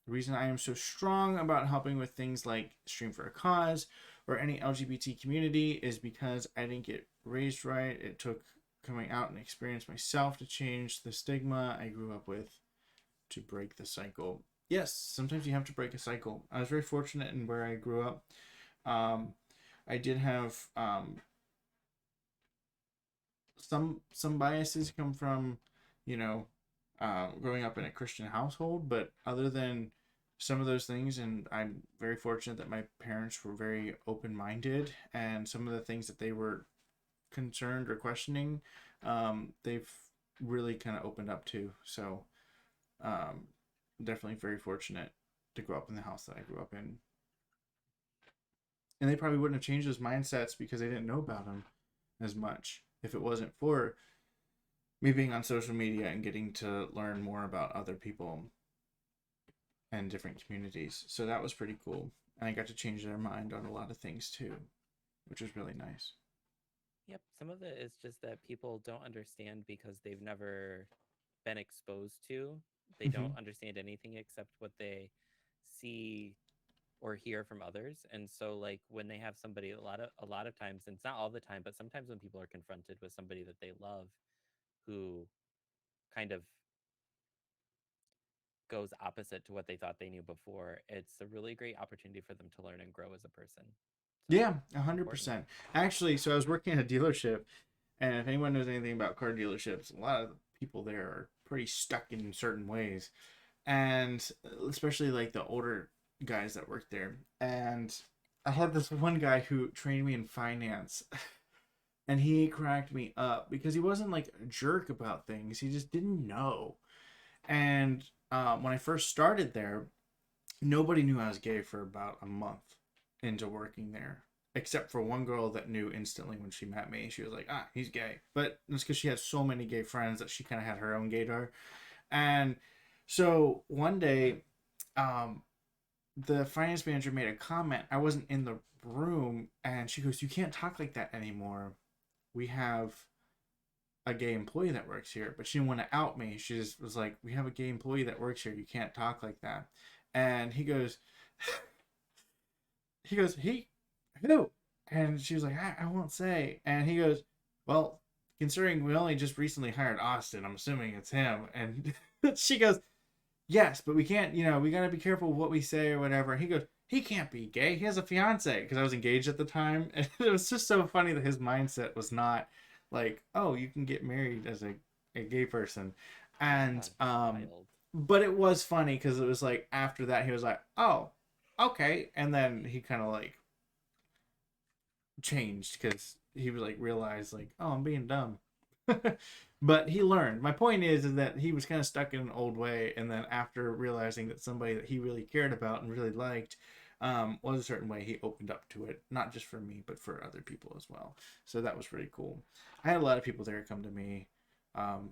The reason I am so strong about helping with things like Stream for a Cause or any LGBT community is because I didn't get raised right. It took coming out and experience myself to change the stigma I grew up with to break the cycle. Yes, sometimes you have to break a cycle. I was very fortunate in where I grew up. Um, I did have some biases come from, you know, growing up in a Christian household, but other than some of those things, and I'm very fortunate that my parents were very open minded, and some of the things that they were concerned or questioning, they've really kind of opened up to. So, um, definitely very fortunate to grow up in the house that I grew up in. And they probably wouldn't have changed those mindsets because they didn't know about them as much if it wasn't for me being on social media and getting to learn more about other people and different communities. So that was pretty cool. And I got to change their mind on a lot of things too, which was really nice. Yep, some of it is just that people don't understand because they've never been exposed to. They Mm-hmm. don't understand anything except what they see or hear from others. And so like when they have somebody a lot of times, and it's not all the time, but sometimes when people are confronted with somebody that they love who kind of goes opposite to what they thought they knew before, it's a really great opportunity for them to learn and grow as a person. So Yeah, it's important. 100%. Actually, so I was working at a dealership, and if anyone knows anything about car dealerships, a lot of the people there are pretty stuck in certain ways, and especially like the older guys that work there. And I had this one guy who trained me in finance, and he cracked me up because he wasn't like a jerk about things. He just didn't know. And when I first started there, nobody knew I was gay for about a month into working there, except for one girl that knew instantly when she met me. She was like, "Ah, he's gay," but it's because she had so many gay friends that she kind of had her own gaydar. And so one day, um, the finance manager made a comment. I wasn't in the room, and she goes, "You can't talk like that anymore. We have a gay employee that works here," but she didn't want to out me. She just was like, "We have a gay employee that works here. You can't talk like that." And he goes, "He, who?" And she was like, I won't say." And he goes, "Well, considering we only just recently hired Austin, I'm assuming it's him." And she goes, "Yes, but we can't, we got to be careful what we say or whatever." And he goes, "He can't be gay. He has a fiance." Because I was engaged at the time. And it was just so funny that his mindset was not like, "Oh, you can get married as a gay person." Yeah, And, it's wild. but it was funny because it was like after that, he was like, "Oh, okay." And then he kind of like changed because he was like realized like, "Oh, I'm being dumb." But he learned. My point is that he was kind of stuck in an old way, and then after realizing that somebody that he really cared about and really liked was a certain way, he opened up to it, not just for me but for other people as well. So that was really cool. I had a lot of people there come to me,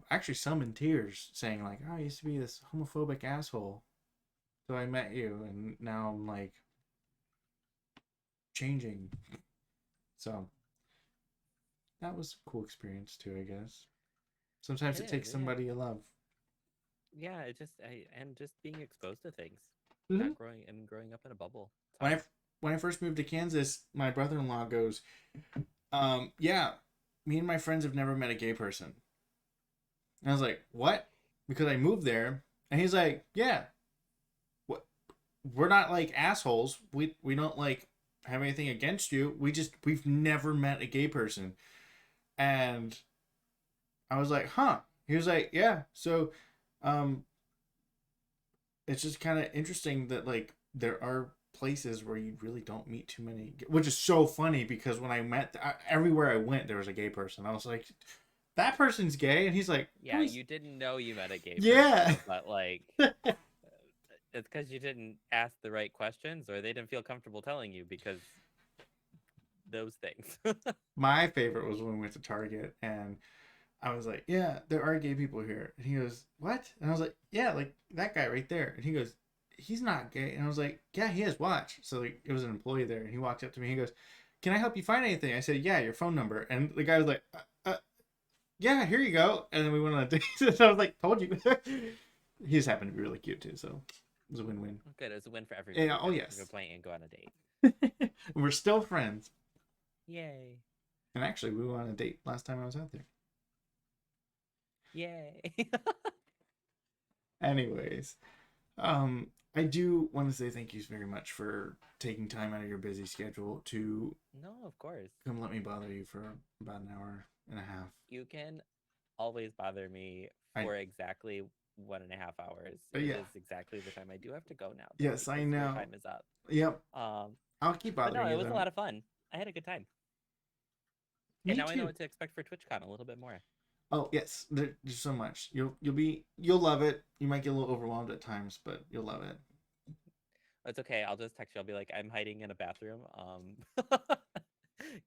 actually some in tears, saying like, "Oh, I used to be this homophobic asshole, so I met you, and now I'm like changing." So that was a cool experience too, I guess. Sometimes It it is, takes yeah. somebody you love. Yeah, and just being exposed to things. Mm-hmm. Not growing I mean growing up in a bubble. It's When hard. I when I first moved to Kansas, my brother-in-law goes, "Yeah, me and my friends have never met a gay person." And I was like, "What?" Because I moved there, and he's like, "Yeah, what? We're not like assholes. We don't like have anything against you. We've never met a gay person." And I was like, "Huh." He was like, "Yeah, so, um, it's just kind of interesting that like there are places where you really don't meet too many, which is so funny because when I met everywhere I went there was a gay person. I was like, that person's gay, and he's like, Yeah, who's you didn't know you met a gay yeah. person, but like it's because you didn't ask the right questions or they didn't feel comfortable telling you because those things. My favorite was when we went to Target and I was like, yeah, there are gay people here. And he goes, what? And I was like, yeah, like that guy right there. And he goes, he's not gay. And I was like, yeah, he is. Watch. So like, it was an employee there, and he walked up to me. He goes, can I help you find anything? I said, yeah, your phone number. And the guy was like, yeah, here you go. And then we went on a date. So I was like, told you. He just happened to be really cute too. So it was a win-win. Good, it was a win for everybody. Yeah. You Oh got to go yes. play and go on a date. We're still friends. Yay. And actually, we went on a date last time I was out there. Yay. Anyways, um, I do want to say thank you very much for taking time out of your busy schedule to No, of course. come let me bother you for about an hour and a half. You can always bother me I for exactly 1.5 hours. It yeah, is exactly the time I do have to go now, though, yes, I because your know. time is up. Yep, Um, I'll keep but no, bothering it you was a though. lot of fun. I had a good time. And Me now I know too. what to expect for TwitchCon a little bit more. Oh yes, there's so much. You'll love it. You might get a little overwhelmed at times, but you'll love it. It's okay. I'll just text you. I'll be like, I'm hiding in a bathroom.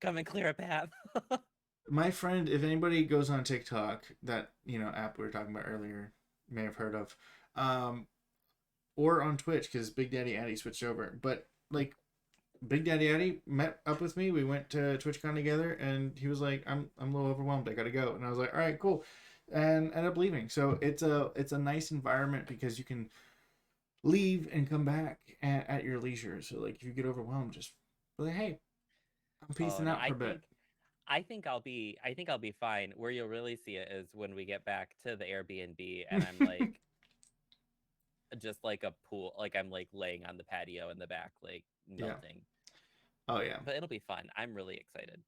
Come and clear a path. My friend, if anybody goes on TikTok, that app we were talking about earlier, may have heard of, um, or on Twitch because Big Daddy Addy switched over. But like Big Daddy Addy met up with me. We went to TwitchCon together, and he was like, "I'm a little overwhelmed. I gotta go." And I was like, "All right, cool," and ended up leaving. So it's a nice environment because you can leave and come back at your leisure. So like if you get overwhelmed, just be like, "Hey, I'm Oh peacing no, out for a bit." I think I'll be fine. Where you'll really see it is when we get back to the Airbnb and I'm like just like a pool, like I'm like laying on the patio in the back, like Yeah. melting. Oh yeah. But it'll be fun. I'm really excited.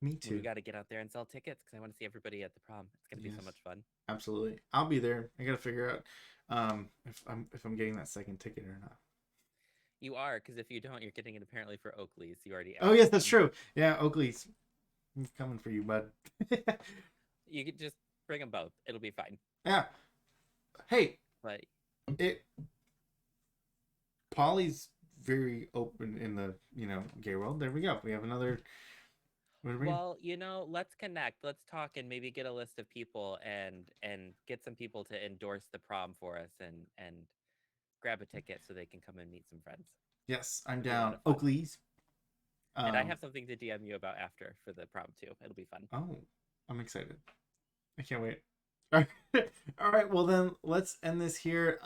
Me We too. got to get out there and sell tickets because I want to see everybody at the prom. It's gonna be so Yes. much fun. Absolutely. I'll be there. I gotta figure out if I'm getting that second ticket or not. You are, because if you don't, you're getting it apparently for Oakley's. You already Oh asked yes, that's them. true. Yeah, Oakley's coming for you, bud. You could just bring them both. It'll be fine. Yeah. Hey, But it Polly's very open in the gay world. There we go. We have another. What do we? well, let's connect. Let's talk and maybe get a list of people and get some people to endorse the prom for us and grab a ticket so they can come and meet some friends. Yes, I'm It'll be a lot down. of fun. Oakley's. And I Um. have something to DM you about after for the prom too. It'll be fun. Oh, I'm excited. I can't wait. All right. All right. Well then, let's end this here.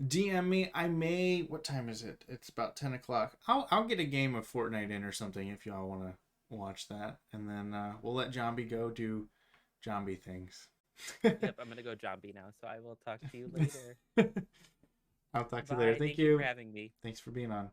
DM me. I may. What time is it? It's about 10 o'clock. I'll get a game of Fortnite in or something if y'all want to watch that, and then we'll let Jombie go do Jombie things. Yep, I'm gonna go Jombie now, so I will talk to you later. I'll talk to you later. Bye. Thank Thank you for you. having me. Thanks for being on.